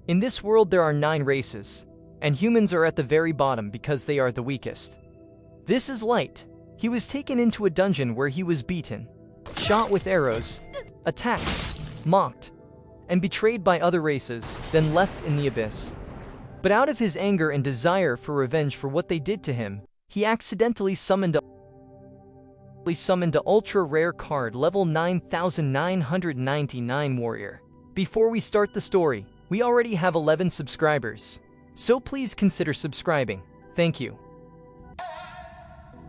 In this world there are 9 races, and humans are at the very bottom because they are the weakest. This is Light. He was taken into a dungeon where he was beaten, shot with arrows, attacked, mocked, and betrayed by other races, then left in the abyss. But out of his anger and desire for revenge for what they did to him, he accidentally summoned a ultra-rare card level 9999 warrior. Before we start the story, we already have 11 subscribers, so please consider subscribing. Thank you.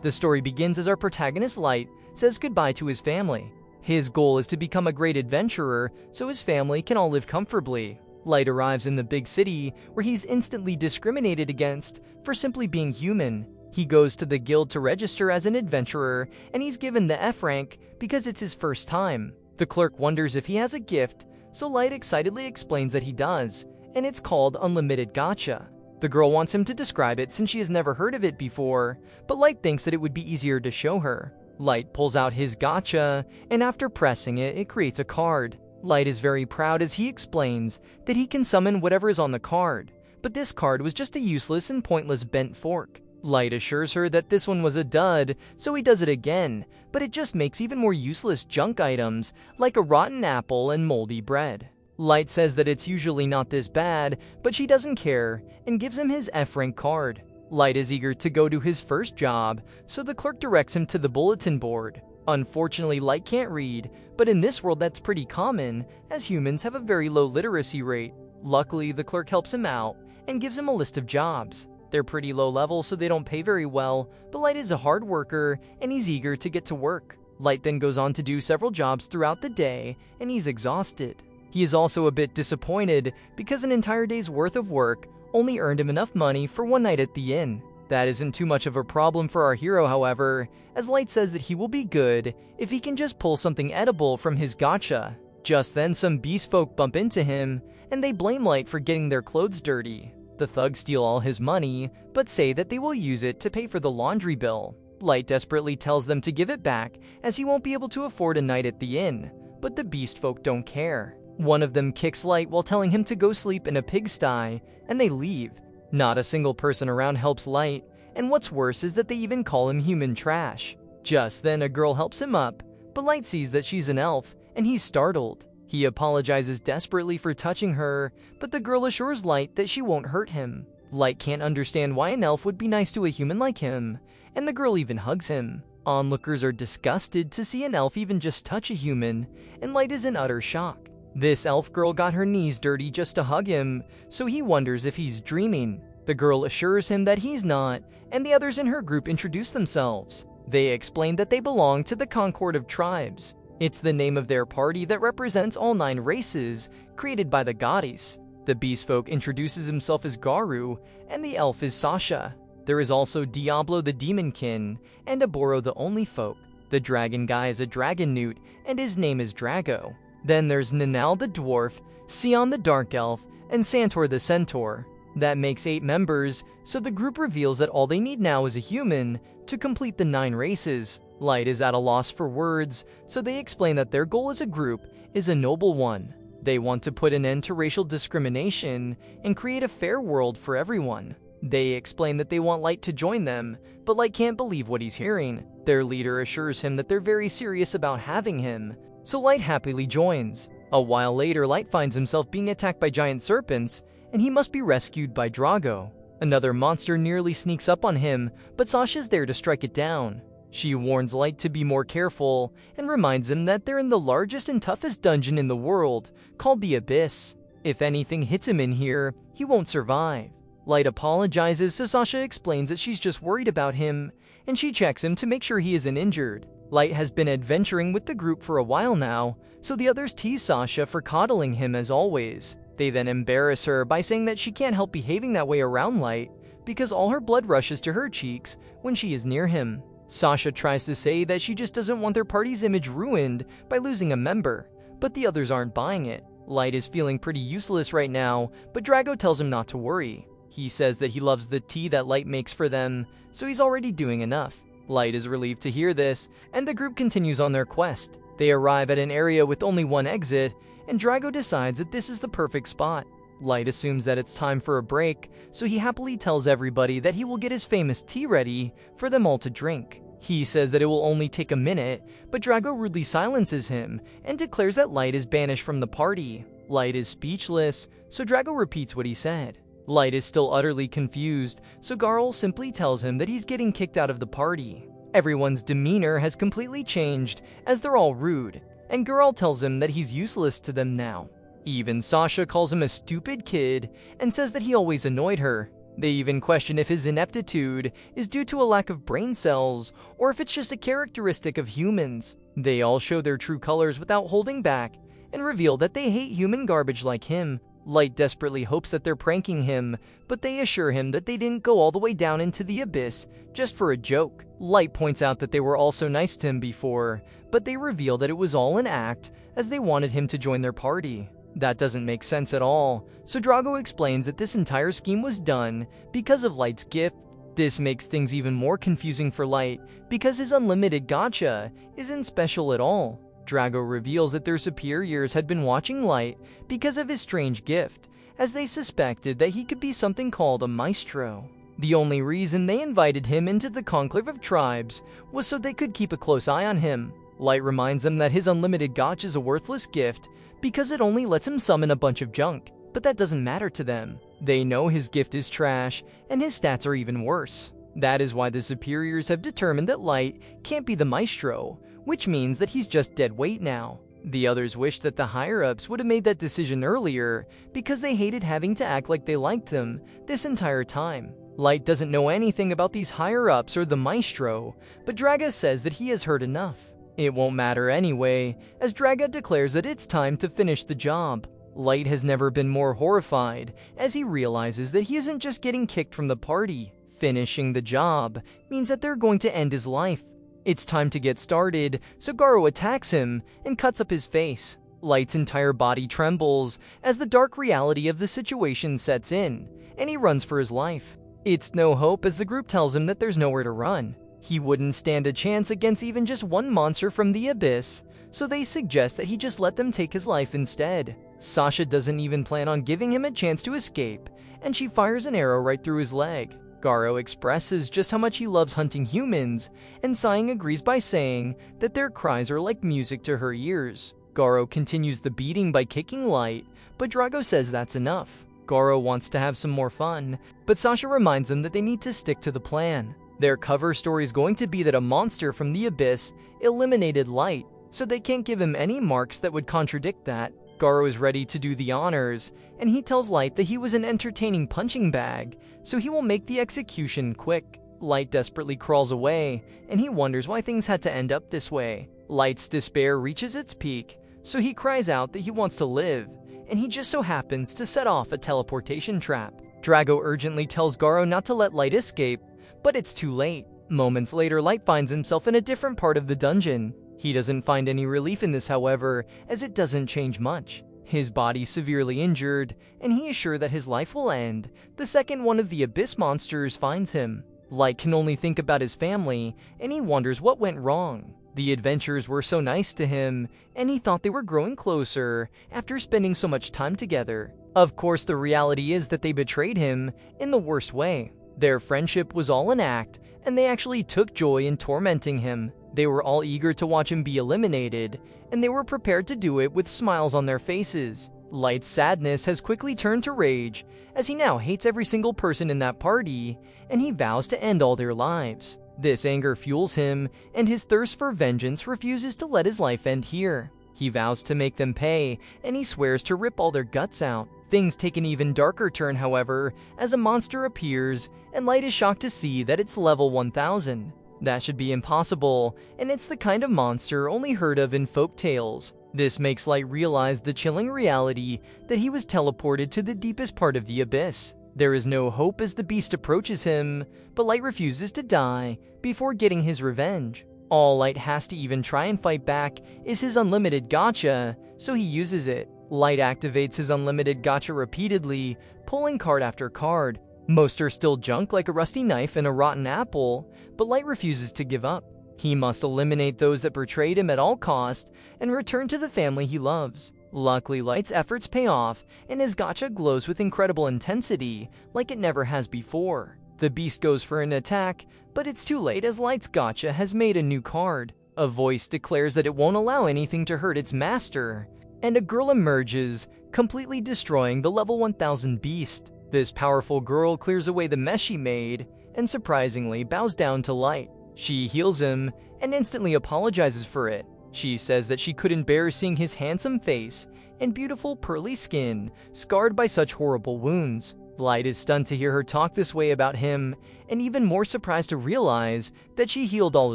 The story begins as our protagonist Light says goodbye to his family. His goal is to become a great adventurer so his family can all live comfortably. Light arrives in the big city where he's instantly discriminated against for simply being human. He goes to the guild to register as an adventurer and he's given the F rank because it's his first time. The clerk wonders if he has a gift, so Light excitedly explains that he does, and it's called Unlimited Gacha. The girl wants him to describe it since she has never heard of it before, but Light thinks that it would be easier to show her. Light pulls out his gacha, and after pressing it, it creates a card. Light is very proud as he explains that he can summon whatever is on the card, but this card was just a useless and pointless bent fork. Light assures her that this one was a dud, so he does it again, but it just makes even more useless junk items like a rotten apple and moldy bread. Light says that it's usually not this bad, but she doesn't care and gives him his F-rank card. Light is eager to go to his first job, so the clerk directs him to the bulletin board. Unfortunately, Light can't read, but in this world that's pretty common, as humans have a very low literacy rate. Luckily, the clerk helps him out and gives him a list of jobs. They're pretty low level, so they don't pay very well, but Light is a hard worker, and he's eager to get to work. Light then goes on to do several jobs throughout the day, and he's exhausted. He is also a bit disappointed because an entire day's worth of work only earned him enough money for one night at the inn. That isn't too much of a problem for our hero, however, as Light says that he will be good if he can just pull something edible from his gacha. Just then, some beast folk bump into him, and they blame Light for getting their clothes dirty. The thugs steal all his money, but say that they will use it to pay for the laundry bill. Light desperately tells them to give it back, as he won't be able to afford a night at the inn, but the beast folk don't care. One of them kicks Light while telling him to go sleep in a pigsty, and they leave. Not a single person around helps Light, and what's worse is that they even call him human trash. Just then, a girl helps him up, but Light sees that she's an elf, and he's startled. He apologizes desperately for touching her, but the girl assures Light that she won't hurt him. Light can't understand why an elf would be nice to a human like him, and the girl even hugs him. Onlookers are disgusted to see an elf even just touch a human, and Light is in utter shock. This elf girl got her knees dirty just to hug him, so he wonders if he's dreaming. The girl assures him that he's not, and the others in her group introduce themselves. They explain that they belong to the Concord of Tribes. It's the name of their party that represents all 9 races created by the goddess. The beast folk introduces himself as Garu, and the elf is Sasha. There is also Diablo the Demonkin, and Aboro the Only Folk. The dragon guy is a dragon newt, and his name is Drago. Then there's Nanal the dwarf, Sion the dark elf, and Santor the centaur. That makes 8 members, so the group reveals that all they need now is a human to complete the 9 races. Light is at a loss for words, so they explain that their goal as a group is a noble one. They want to put an end to racial discrimination and create a fair world for everyone. They explain that they want Light to join them, but Light can't believe what he's hearing. Their leader assures him that they're very serious about having him, so Light happily joins. A while later, Light finds himself being attacked by giant serpents, and he must be rescued by Drago. Another monster nearly sneaks up on him, but Sasha's there to strike it down. She warns Light to be more careful, and reminds him that they're in the largest and toughest dungeon in the world, called the Abyss. If anything hits him in here, he won't survive. Light apologizes, so Sasha explains that she's just worried about him, and she checks him to make sure he isn't injured. Light has been adventuring with the group for a while now, so the others tease Sasha for coddling him as always. They then embarrass her by saying that she can't help behaving that way around Light, because all her blood rushes to her cheeks when she is near him. Sasha tries to say that she just doesn't want their party's image ruined by losing a member, but the others aren't buying it. Light is feeling pretty useless right now, but Drago tells him not to worry. He says that he loves the tea that Light makes for them, so he's already doing enough. Light is relieved to hear this, and the group continues on their quest. They arrive at an area with only one exit, and Drago decides that this is the perfect spot. Light assumes that it's time for a break, so he happily tells everybody that he will get his famous tea ready for them all to drink. He says that it will only take a minute, but Drago rudely silences him and declares that Light is banished from the party. Light is speechless, so Drago repeats what he said. Light is still utterly confused, so Garl simply tells him that he's getting kicked out of the party. Everyone's demeanor has completely changed, as they're all rude, and Garl tells him that he's useless to them now. Even Sasha calls him a stupid kid and says that he always annoyed her. They even question if his ineptitude is due to a lack of brain cells or if it's just a characteristic of humans. They all show their true colors without holding back and reveal that they hate human garbage like him. Light desperately hopes that they're pranking him, but they assure him that they didn't go all the way down into the abyss just for a joke. Light points out that they were also nice to him before, but they reveal that it was all an act as they wanted him to join their party. That doesn't make sense at all, so Drago explains that this entire scheme was done because of Light's gift. This makes things even more confusing for Light because his unlimited gacha isn't special at all. Drago reveals that their superiors had been watching Light because of his strange gift, as they suspected that he could be something called a maestro. The only reason they invited him into the conclave of tribes was so they could keep a close eye on him. Light reminds them that his unlimited gacha is a worthless gift because it only lets him summon a bunch of junk, but that doesn't matter to them. They know his gift is trash, and his stats are even worse. That is why the superiors have determined that Light can't be the maestro, which means that he's just dead weight now. The others wish that the higher-ups would have made that decision earlier because they hated having to act like they liked them this entire time. Light doesn't know anything about these higher-ups or the maestro, but Draga says that he has heard enough. It won't matter anyway, as Draga declares that it's time to finish the job. Light has never been more horrified, as he realizes that he isn't just getting kicked from the party. Finishing the job means that they're going to end his life. It's time to get started, so Garo attacks him and cuts up his face. Light's entire body trembles as the dark reality of the situation sets in, and he runs for his life. It's no hope as the group tells him that there's nowhere to run. He wouldn't stand a chance against even just one monster from the abyss, so they suggest that he just let them take his life instead. Sasha doesn't even plan on giving him a chance to escape, and she fires an arrow right through his leg. Garo expresses just how much he loves hunting humans, and sighing agrees by saying that their cries are like music to her ears. Garo continues the beating by kicking Light, but Drago says that's enough. Garo wants to have some more fun, but Sasha reminds them that they need to stick to the plan. Their cover story is going to be that a monster from the abyss eliminated Light, so they can't give him any marks that would contradict that. Garo is ready to do the honors, and he tells Light that he was an entertaining punching bag, so he will make the execution quick. Light desperately crawls away, and he wonders why things had to end up this way. Light's despair reaches its peak, so he cries out that he wants to live, and he just so happens to set off a teleportation trap. Drago urgently tells Garo not to let Light escape, but it's too late. Moments later, Light finds himself in a different part of the dungeon. He doesn't find any relief in this, however, as it doesn't change much. His body's severely injured, and he is sure that his life will end the second one of the abyss monsters finds him. Light can only think about his family, and he wonders what went wrong. The adventures were so nice to him, and he thought they were growing closer after spending so much time together. Of course, the reality is that they betrayed him in the worst way. Their friendship was all an act, and they actually took joy in tormenting him. They were all eager to watch him be eliminated, and they were prepared to do it with smiles on their faces. Light's sadness has quickly turned to rage, as he now hates every single person in that party, and he vows to end all their lives. This anger fuels him, and his thirst for vengeance refuses to let his life end here. He vows to make them pay, and he swears to rip all their guts out. Things take an even darker turn, however, as a monster appears, and Light is shocked to see that it's level 1000. That should be impossible, and it's the kind of monster only heard of in folk tales. This makes Light realize the chilling reality that he was teleported to the deepest part of the abyss. There is no hope as the beast approaches him, but Light refuses to die before getting his revenge. All Light has to even try and fight back is his unlimited gacha, so he uses it. Light activates his unlimited gacha repeatedly, pulling card after card. Most are still junk like a rusty knife and a rotten apple, but Light refuses to give up. He must eliminate those that betrayed him at all cost and return to the family he loves. Luckily, Light's efforts pay off, and his gacha glows with incredible intensity, like it never has before. The beast goes for an attack, but it's too late as Light's gacha has made a new card. A voice declares that it won't allow anything to hurt its master, and a girl emerges, completely destroying the level 1000 beast. This powerful girl clears away the mess she made, and surprisingly bows down to Light. She heals him, and instantly apologizes for it. She says that she couldn't bear seeing his handsome face and beautiful pearly skin scarred by such horrible wounds. Light is stunned to hear her talk this way about him, and even more surprised to realize that she healed all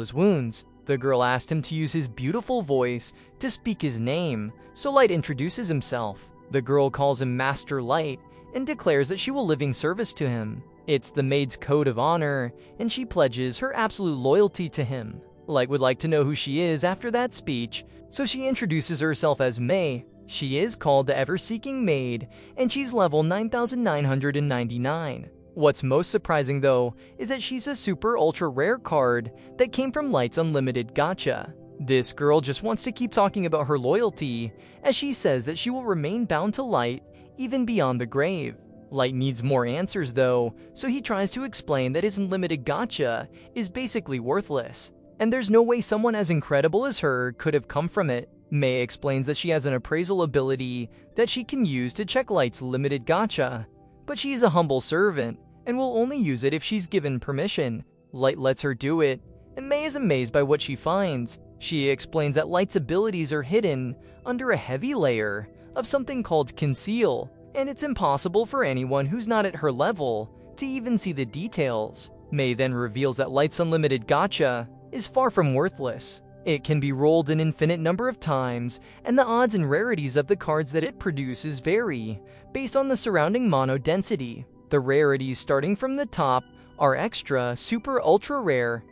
his wounds. The girl asked him to use his beautiful voice to speak his name, so Light introduces himself. The girl calls him Master Light and declares that she will living service to him. It's the maid's code of honor, and she pledges her absolute loyalty to him. Light would like to know who she is after that speech, so she introduces herself as Mei. She is called the Ever-Seeking Maid, and she's level 9999. What's most surprising though, is that she's a super ultra rare card that came from Light's unlimited gacha. This girl just wants to keep talking about her loyalty, as she says that she will remain bound to Light even beyond the grave. Light needs more answers though, so he tries to explain that his unlimited gacha is basically worthless, and there's no way someone as incredible as her could have come from it. Mei explains that she has an appraisal ability that she can use to check Light's limited gacha, but she's a humble servant and will only use it if she's given permission. Light lets her do it, and Mei is amazed by what she finds. She explains that Light's abilities are hidden under a heavy layer of something called conceal, and it's impossible for anyone who's not at her level to even see the details. Mei then reveals that Light's unlimited gacha is far from worthless. It can be rolled an infinite number of times, and the odds and rarities of the cards that it produces vary based on the surrounding mono density. The rarities starting from the top are extra, super ultra rare,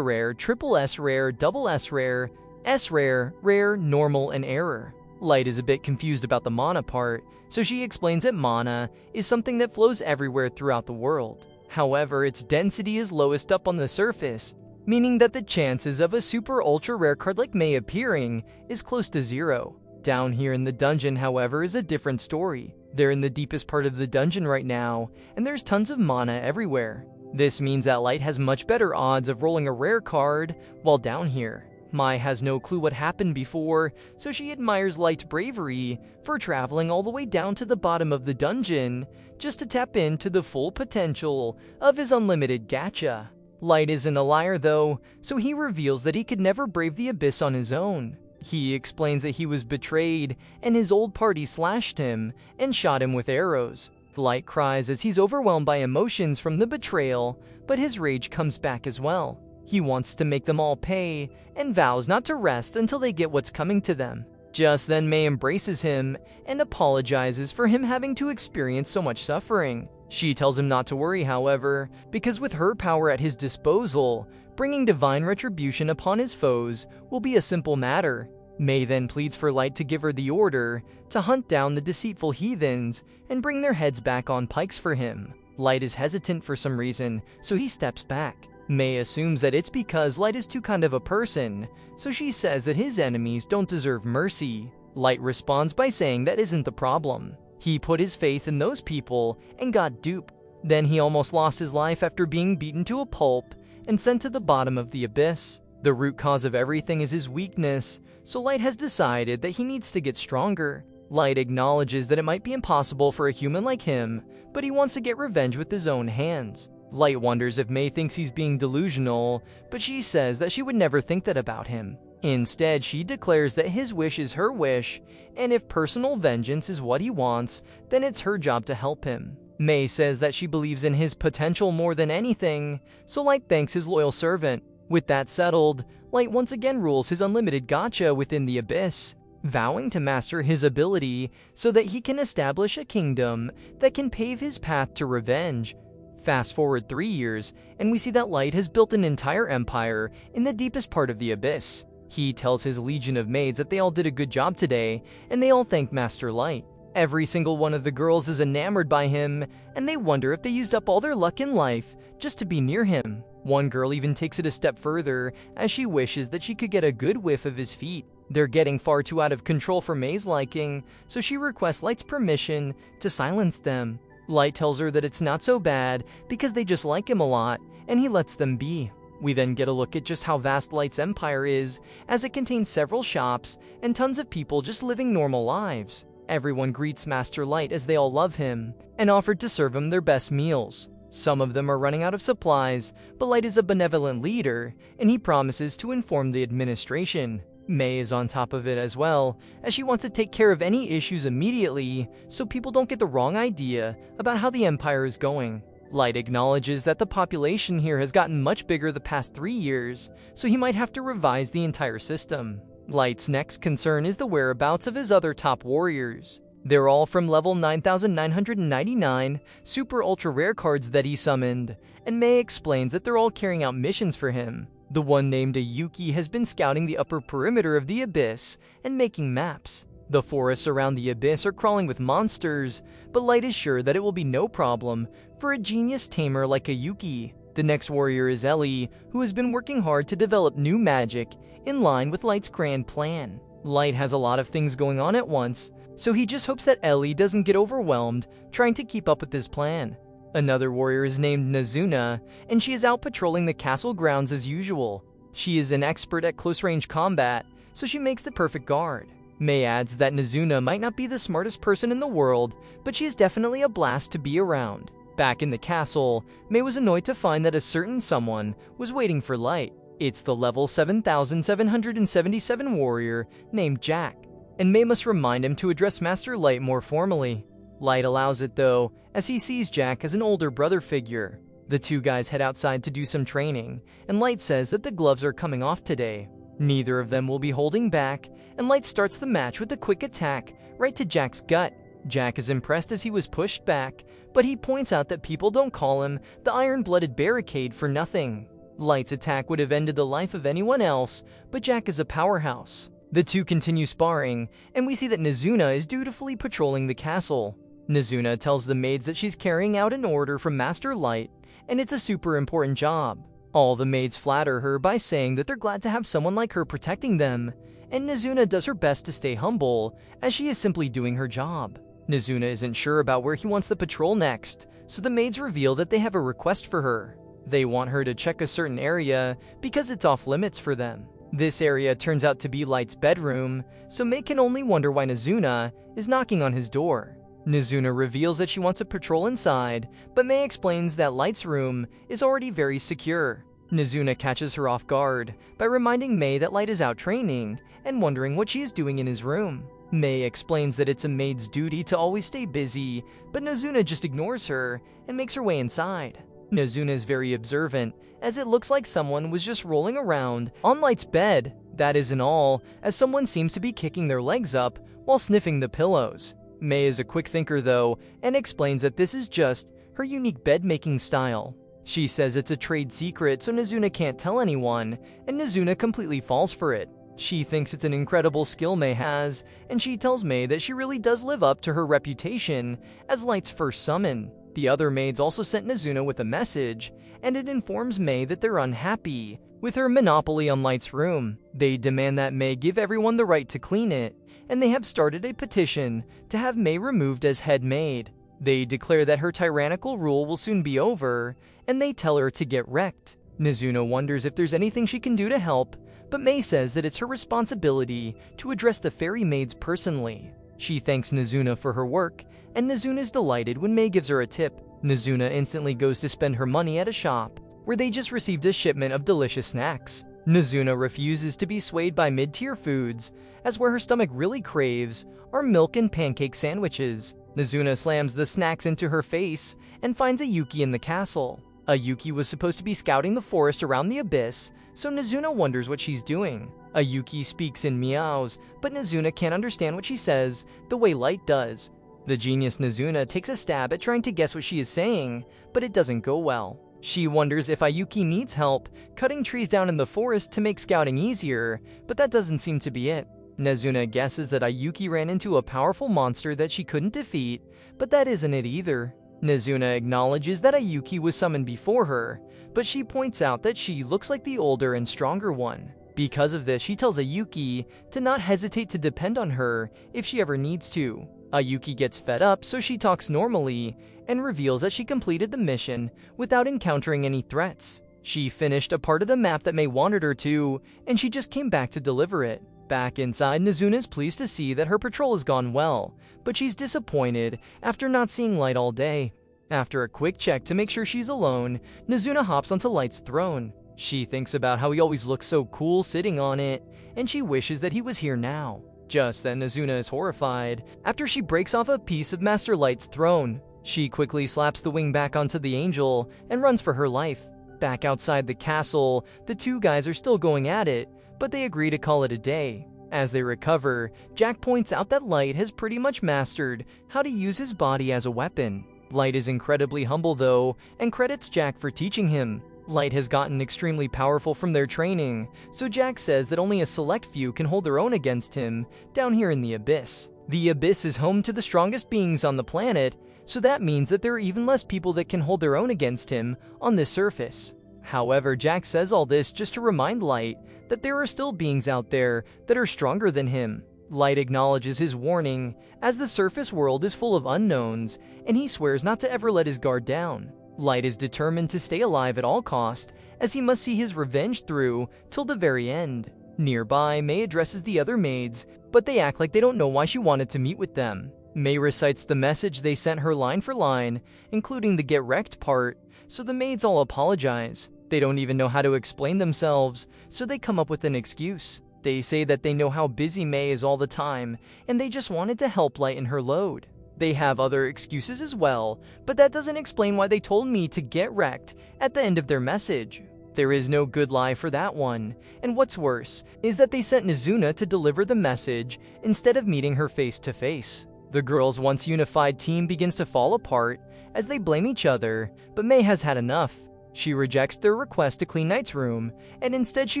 triple S rare, double S rare, S rare, rare, normal, and error. Light is a bit confused about the mana part, so she explains that mana is something that flows everywhere throughout the world. However, its density is lowest up on the surface, meaning that the chances of a super ultra rare card like Mei appearing is close to zero. Down here in the dungeon, however, is a different story. They're in the deepest part of the dungeon right now, and there's tons of mana everywhere. This means that Light has much better odds of rolling a rare card while down here. Mai has no clue what happened before, so she admires Light's bravery for traveling all the way down to the bottom of the dungeon just to tap into the full potential of his unlimited gacha. Light isn't a liar though, so he reveals that he could never brave the abyss on his own. He explains that he was betrayed and his old party slashed him and shot him with arrows. Light cries as he's overwhelmed by emotions from the betrayal, but his rage comes back as well. He wants to make them all pay and vows not to rest until they get what's coming to them. Just then Mei embraces him and apologizes for him having to experience so much suffering. She tells him not to worry, however, because with her power at his disposal, bringing divine retribution upon his foes will be a simple matter. Mei then pleads for Light to give her the order to hunt down the deceitful heathens and bring their heads back on pikes for him. Light is hesitant for some reason, so he steps back. Mei assumes that it's because Light is too kind of a person, so she says that his enemies don't deserve mercy. Light responds by saying that isn't the problem. He put his faith in those people and got duped. Then he almost lost his life after being beaten to a pulp and sent to the bottom of the abyss. The root cause of everything is his weakness, so Light has decided that he needs to get stronger. Light acknowledges that it might be impossible for a human like him, but he wants to get revenge with his own hands. Light wonders if Mei thinks he's being delusional, but she says that she would never think that about him. Instead, she declares that his wish is her wish, and if personal vengeance is what he wants, then it's her job to help him. Mei says that she believes in his potential more than anything, so Light thanks his loyal servant. With that settled, Light once again rules his unlimited gacha within the abyss, vowing to master his ability so that he can establish a kingdom that can pave his path to revenge. Fast forward 3 years, and we see that Light has built an entire empire in the deepest part of the abyss. He tells his legion of maids that they all did a good job today, and they all thank Master Light. Every single one of the girls is enamored by him, and they wonder if they used up all their luck in life just to be near him. One girl even takes it a step further, as she wishes that she could get a good whiff of his feet. They're getting far too out of control for Mei's liking, so she requests Light's permission to silence them. Light tells her that it's not so bad because they just like him a lot, and he lets them be. We then get a look at just how vast Light's empire is, as it contains several shops and tons of people just living normal lives. Everyone greets Master Light as they all love him, and offered to serve him their best meals. Some of them are running out of supplies, but Light is a benevolent leader, and he promises to inform the administration. Mei is on top of it as well, as she wants to take care of any issues immediately, so people don't get the wrong idea about how the empire is going. Light acknowledges that the population here has gotten much bigger the past 3 years, so he might have to revise the entire system. Light's next concern is the whereabouts of his other top warriors. They're all from level 9999 super ultra rare cards that he summoned, and Mei explains that they're all carrying out missions for him. The one named Ayuki has been scouting the upper perimeter of the abyss and making maps. The forests around the abyss are crawling with monsters, but Light is sure that it will be no problem for a genius tamer like Ayuki. The next warrior is Ellie, who has been working hard to develop new magic in line with Light's grand plan. Light has a lot of things going on at once, so he just hopes that Ellie doesn't get overwhelmed trying to keep up with his plan. Another warrior is named Nazuna, and she is out patrolling the castle grounds as usual. She is an expert at close-range combat, so she makes the perfect guard. Mei adds that Nazuna might not be the smartest person in the world, but she is definitely a blast to be around. Back in the castle, Mei was annoyed to find that a certain someone was waiting for Light. It's the level 7777 warrior named Jack, and Mei must remind him to address Master Light more formally. Light allows it though, as he sees Jack as an older brother figure. The two guys head outside to do some training, and Light says that the gloves are coming off today. Neither of them will be holding back, and Light starts the match with a quick attack right to Jack's gut. Jack is impressed as he was pushed back, but he points out that people don't call him the iron-blooded barricade for nothing. Light's attack would have ended the life of anyone else, but Jack is a powerhouse. The two continue sparring, and we see that Nazuna is dutifully patrolling the castle. Nazuna tells the maids that she's carrying out an order from Master Light, and it's a super important job. All the maids flatter her by saying that they're glad to have someone like her protecting them, and Nazuna does her best to stay humble, as she is simply doing her job. Nazuna isn't sure about where he wants the patrol next, so the maids reveal that they have a request for her. They want her to check a certain area because it's off limits for them. This area turns out to be Light's bedroom, so Mei can only wonder why Nazuna is knocking on his door. Nazuna reveals that she wants a patrol inside, but Mei explains that Light's room is already very secure. Nazuna catches her off guard by reminding Mei that Light is out training and wondering what she is doing in his room. Mei explains that it's a maid's duty to always stay busy, but Nazuna just ignores her and makes her way inside. Nazuna is very observant, as it looks like someone was just rolling around on Light's bed. That isn't all, as someone seems to be kicking their legs up while sniffing the pillows. Mei is a quick thinker though, and explains that this is just her unique bed-making style. She says it's a trade secret, so Nazuna can't tell anyone, and Nazuna completely falls for it. She thinks it's an incredible skill Mei has, and she tells Mei that she really does live up to her reputation as Light's first summon. The other maids also sent Nazuna with a message, and it informs Mei that they're unhappy with her monopoly on Light's room. They demand that Mei give everyone the right to clean it, and they have started a petition to have Mei removed as head maid. They declare that her tyrannical rule will soon be over, and they tell her to get wrecked. Nazuna wonders if there's anything she can do to help, but Mei says that it's her responsibility to address the fairy maids personally. She thanks Nazuna for her work, and Nazuna is delighted when Mei gives her a tip. Nazuna instantly goes to spend her money at a shop, where they just received a shipment of delicious snacks. Nazuna refuses to be swayed by mid-tier foods, as where her stomach really craves are milk and pancake sandwiches. Nazuna slams the snacks into her face and finds Ayuki in the castle. Ayuki was supposed to be scouting the forest around the abyss, so Nazuna wonders what she's doing. Ayuki speaks in meows, but Nazuna can't understand what she says the way Light does. The genius Nazuna takes a stab at trying to guess what she is saying, but it doesn't go well. She wonders if Ayuki needs help cutting trees down in the forest to make scouting easier, but that doesn't seem to be it. Nazuna guesses that Ayuki ran into a powerful monster that she couldn't defeat, but that isn't it either. Nazuna acknowledges that Ayuki was summoned before her, but she points out that she looks like the older and stronger one. Because of this, she tells Ayuki to not hesitate to depend on her if she ever needs to. Ayuki gets fed up, so she talks normally and reveals that she completed the mission without encountering any threats. She finished a part of the map that Mei wanted her to, and she just came back to deliver it. Back inside, Nazuna is pleased to see that her patrol has gone well, but she's disappointed after not seeing Light all day. After a quick check to make sure she's alone, Nazuna hops onto Light's throne. She thinks about how he always looks so cool sitting on it, and she wishes that he was here now. Just then, Nazuna is horrified after she breaks off a piece of Master Light's throne. She quickly slaps the wing back onto the angel and runs for her life. Back outside the castle, the two guys are still going at it, but they agree to call it a day. As they recover, Jack points out that Light has pretty much mastered how to use his body as a weapon. Light is incredibly humble though, and credits Jack for teaching him. Light has gotten extremely powerful from their training, so Jack says that only a select few can hold their own against him down here in the Abyss. The Abyss is home to the strongest beings on the planet, so that means that there are even less people that can hold their own against him on this surface. However, Jack says all this just to remind Light that there are still beings out there that are stronger than him. Light acknowledges his warning, as the surface world is full of unknowns, and he swears not to ever let his guard down. Light is determined to stay alive at all cost, as he must see his revenge through till the very end. Nearby, Mei addresses the other maids, but they act like they don't know why she wanted to meet with them. Mei recites the message they sent her line for line, including the get wrecked part, so the maids all apologize. They don't even know how to explain themselves, so they come up with an excuse. They say that they know how busy Mei is all the time, and they just wanted to help lighten her load. They have other excuses as well, but that doesn't explain why they told me to get wrecked at the end of their message. There is no good lie for that one, and what's worse is that they sent Nazuna to deliver the message instead of meeting her face to face. The girls' once unified team begins to fall apart as they blame each other, but Mei has had enough. She rejects their request to clean Knight's room, and instead she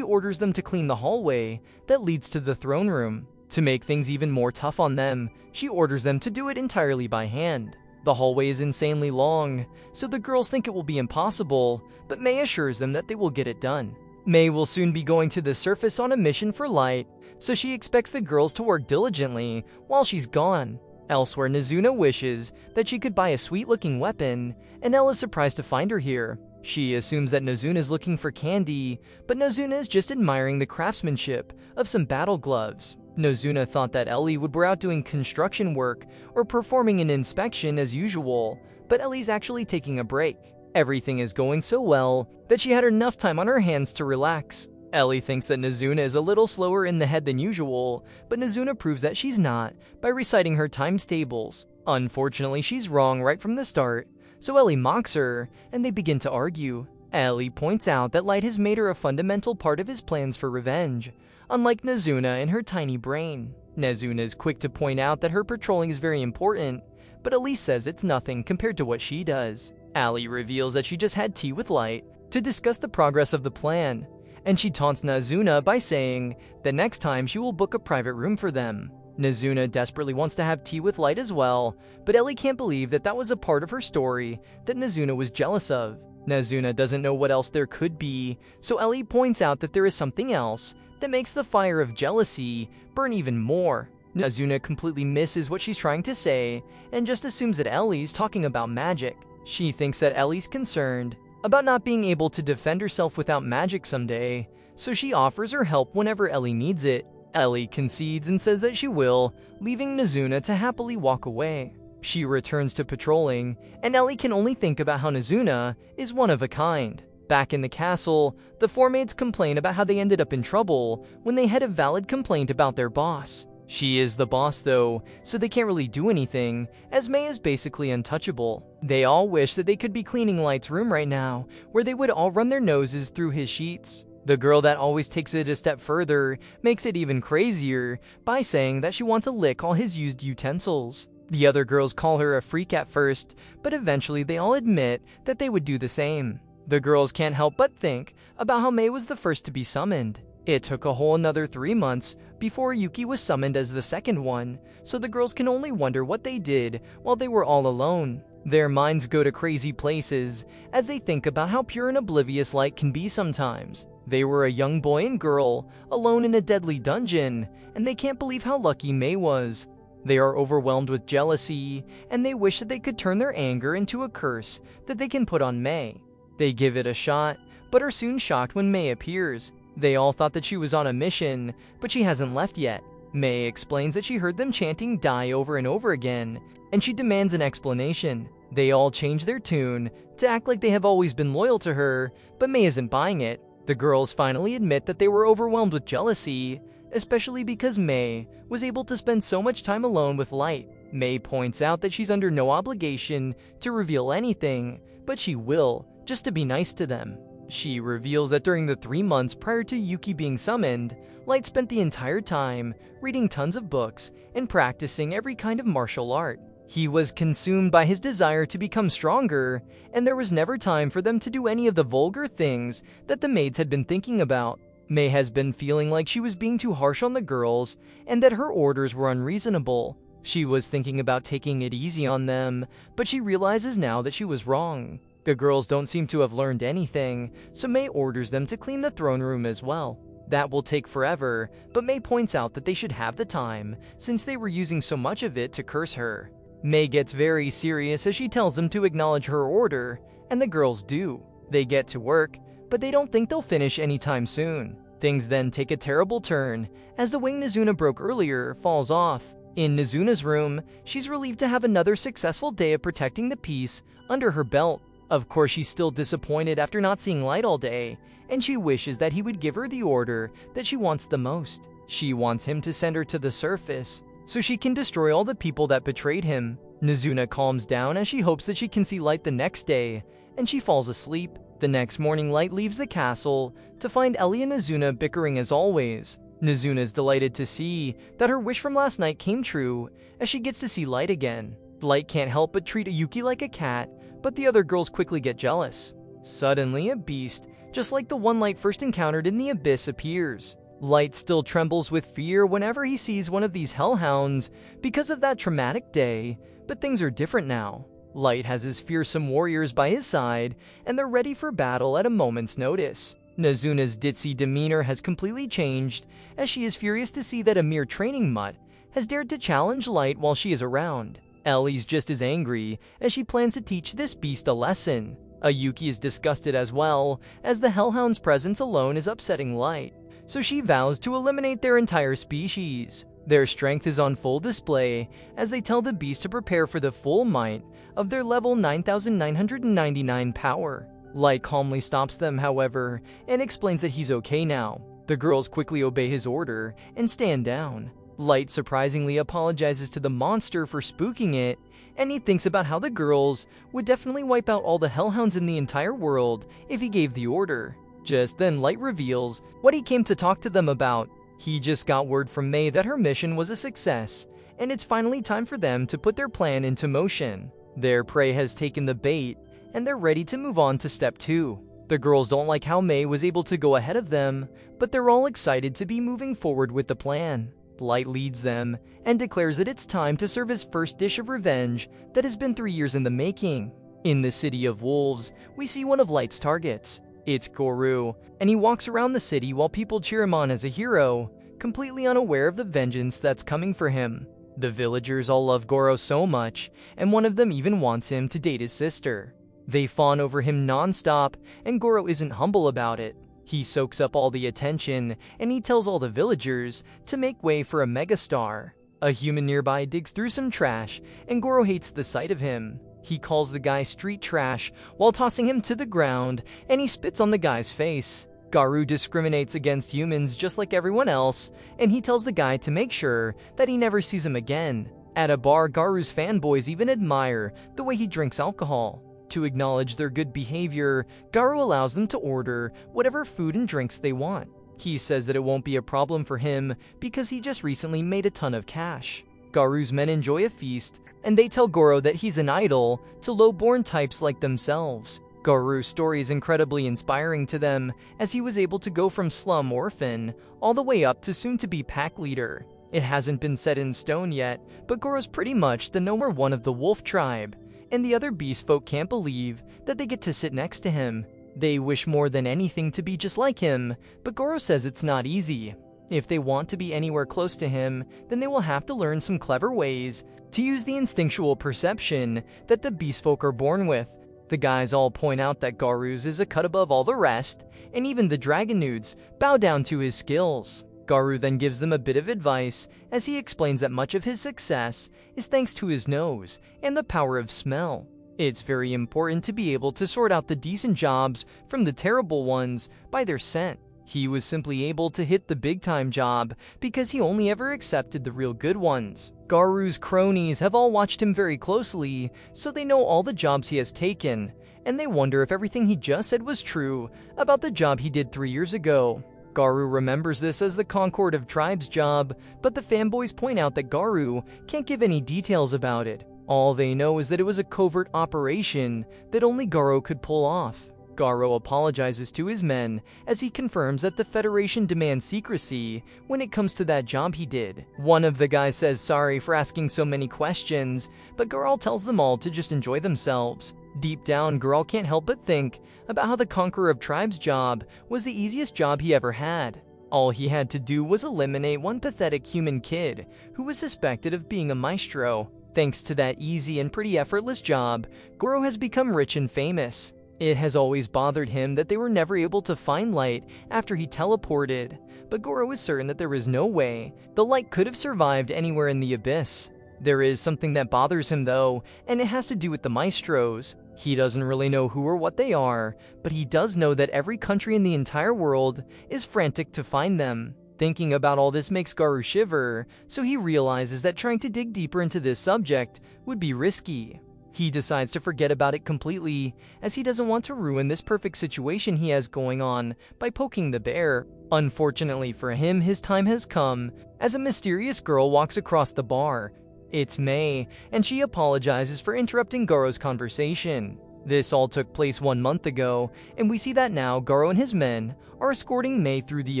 orders them to clean the hallway that leads to the throne room. To make things even more tough on them, she orders them to do it entirely by hand. The hallway is insanely long, so the girls think it will be impossible, but Mei assures them that they will get it done. Mei will soon be going to the surface on a mission for Light, so she expects the girls to work diligently while she's gone. Elsewhere, Nazuna wishes that she could buy a sweet-looking weapon, and Elle is surprised to find her here. She assumes that Nazuna is looking for candy, but Nazuna is just admiring the craftsmanship of some battle gloves. Nazuna thought that Ellie would be out doing construction work or performing an inspection as usual, but Ellie's actually taking a break. Everything is going so well that she had enough time on her hands to relax. Ellie thinks that Nazuna is a little slower in the head than usual, but Nazuna proves that she's not by reciting her times tables. Unfortunately, she's wrong right from the start, so Ellie mocks her, and they begin to argue. Ellie points out that Light has made her a fundamental part of his plans for revenge, unlike Nazuna and her tiny brain. Nazuna is quick to point out that her patrolling is very important, but Ellie says it's nothing compared to what she does. Ellie reveals that she just had tea with Light to discuss the progress of the plan, and she taunts Nazuna by saying that next time she will book a private room for them. Nazuna desperately wants to have tea with Light as well, but Ellie can't believe that that was a part of her story that Nazuna was jealous of. Nazuna doesn't know what else there could be, so Ellie points out that there is something else that makes the fire of jealousy burn even more. Nazuna completely misses what she's trying to say and just assumes that Ellie's talking about magic. She thinks that Ellie's concerned about not being able to defend herself without magic someday, so she offers her help whenever Ellie needs it. Ellie concedes and says that she will, leaving Nazuna to happily walk away. She returns to patrolling, and Ellie can only think about how Nazuna is one of a kind. Back in the castle, the four maids complain about how they ended up in trouble when they had a valid complaint about their boss. She is the boss though, so they can't really do anything, as Mei is basically untouchable. They all wish that they could be cleaning Light's room right now, where they would all run their noses through his sheets. The girl that always takes it a step further makes it even crazier by saying that she wants to lick all his used utensils. The other girls call her a freak at first, but eventually they all admit that they would do the same. The girls can't help but think about how Mei was the first to be summoned. It took a whole another 3 months before Yuki was summoned as the second one, so the girls can only wonder what they did while they were all alone. Their minds go to crazy places as they think about how pure and oblivious Light can be sometimes. They were a young boy and girl, alone in a deadly dungeon, and they can't believe how lucky Mei was. They are overwhelmed with jealousy, and they wish that they could turn their anger into a curse that they can put on Mei. They give it a shot, but are soon shocked when Mei appears. They all thought that she was on a mission, but she hasn't left yet. Mei explains that she heard them chanting "die" over and over again, and she demands an explanation. They all change their tune to act like they have always been loyal to her, but Mei isn't buying it. The girls finally admit that they were overwhelmed with jealousy, especially because Mei was able to spend so much time alone with Light. Mei points out that she's under no obligation to reveal anything, but she will, just to be nice to them. She reveals that during the 3 months prior to Yuki being summoned, Light spent the entire time reading tons of books and practicing every kind of martial art. He was consumed by his desire to become stronger, and there was never time for them to do any of the vulgar things that the maids had been thinking about. Mei has been feeling like she was being too harsh on the girls and that her orders were unreasonable. She was thinking about taking it easy on them, but she realizes now that she was wrong. The girls don't seem to have learned anything, so Mei orders them to clean the throne room as well. That will take forever, but Mei points out that they should have the time, since they were using so much of it to curse her. Mei gets very serious as she tells them to acknowledge her order, and the girls do. They get to work, but they don't think they'll finish anytime soon. Things then take a terrible turn, as the wing Nizuna broke earlier falls off. In Nizuna's room, she's relieved to have another successful day of protecting the peace under her belt. Of course, she's still disappointed after not seeing Light all day, and she wishes that he would give her the order that she wants the most. She wants him to send her to the surface, so she can destroy all the people that betrayed him. Nizuna calms down as she hopes that she can see Light the next day, and she falls asleep. The next morning, Light leaves the castle to find Ellie and Nizuna bickering as always. Nizuna is delighted to see that her wish from last night came true, as she gets to see Light again. Light can't help but treat Yuki like a cat, but the other girls quickly get jealous. Suddenly, a beast, just like the one Light first encountered in the abyss, appears. Light still trembles with fear whenever he sees one of these hellhounds because of that traumatic day, but things are different now. Light has his fearsome warriors by his side, and they're ready for battle at a moment's notice. Nizuna's ditzy demeanor has completely changed, as she is furious to see that a mere training mutt has dared to challenge Light while she is around. Ellie's just as angry, as she plans to teach this beast a lesson. Yuki is disgusted as well, as the hellhound's presence alone is upsetting Light, so she vows to eliminate their entire species. Their strength is on full display, as they tell the beast to prepare for the full might of their level 9,999 power. Light calmly stops them, however, and explains that he's okay now. The girls quickly obey his order and stand down. Light surprisingly apologizes to the monster for spooking it, and he thinks about how the girls would definitely wipe out all the hellhounds in the entire world if he gave the order. Just then, Light reveals what he came to talk to them about. He just got word from Mei that her mission was a success, and it's finally time for them to put their plan into motion. Their prey has taken the bait, and they're ready to move on to step 2. The girls don't like how Mei was able to go ahead of them, but they're all excited to be moving forward with the plan. Light leads them and declares that it's time to serve his first dish of revenge that has been 3 years in the making. In the City of Wolves, we see one of Light's targets. It's Goro, and he walks around the city while people cheer him on as a hero, completely unaware of the vengeance that's coming for him. The villagers all love Goro so much, and one of them even wants him to date his sister. They fawn over him non-stop, and Goro isn't humble about it. He soaks up all the attention, and he tells all the villagers to make way for a megastar. A human nearby digs through some trash, and Goro hates the sight of him. He calls the guy street trash while tossing him to the ground, and he spits on the guy's face. Garu discriminates against humans just like everyone else, and he tells the guy to make sure that he never sees him again. At a bar, Garu's fanboys even admire the way he drinks alcohol. To acknowledge their good behavior, Garu allows them to order whatever food and drinks they want. He says that it won't be a problem for him because he just recently made a ton of cash. Garu's men enjoy a feast, and they tell Goro that he's an idol to low-born types like themselves. Garu's story is incredibly inspiring to them, as he was able to go from slum orphan all the way up to soon-to-be pack leader. It hasn't been set in stone yet, but Goro's pretty much the number one of the wolf tribe, and the other beast folk can't believe that they get to sit next to him. They wish more than anything to be just like him, but Goro says it's not easy. If they want to be anywhere close to him, then they will have to learn some clever ways to use the instinctual perception that the beast folk are born with. The guys all point out that Garu's is a cut above all the rest, and even the dragon nudes bow down to his skills. Garu then gives them a bit of advice as he explains that much of his success is thanks to his nose and the power of smell. It's very important to be able to sort out the decent jobs from the terrible ones by their scent. He was simply able to hit the big-time job because he only ever accepted the real good ones. Garu's cronies have all watched him very closely, so they know all the jobs he has taken, and they wonder if everything he just said was true about the job he did 3 years ago. Garu remembers this as the Concord of Tribes job, but the fanboys point out that Garu can't give any details about it. All they know is that it was a covert operation that only Garu could pull off. Garu apologizes to his men as he confirms that the Federation demands secrecy when it comes to that job he did. One of the guys says sorry for asking so many questions, but Garu tells them all to just enjoy themselves. Deep down, Garu can't help but think about how the Conqueror of Tribes job was the easiest job he ever had. All he had to do was eliminate one pathetic human kid who was suspected of being a maestro. Thanks to that easy and pretty effortless job, Garu has become rich and famous. It has always bothered him that they were never able to find Light after he teleported, but Garu is certain that there is no way the Light could have survived anywhere in the abyss. There is something that bothers him though, and it has to do with the maestros. He doesn't really know who or what they are, but he does know that every country in the entire world is frantic to find them. Thinking about all this makes Garu shiver, so he realizes that trying to dig deeper into this subject would be risky. He decides to forget about it completely, as he doesn't want to ruin this perfect situation he has going on by poking the bear. Unfortunately for him, his time has come, as a mysterious girl walks across the bar. It's May, and she apologizes for interrupting Garu's conversation. This all took place 1 month ago, and we see that now Garu and his men are escorting May through the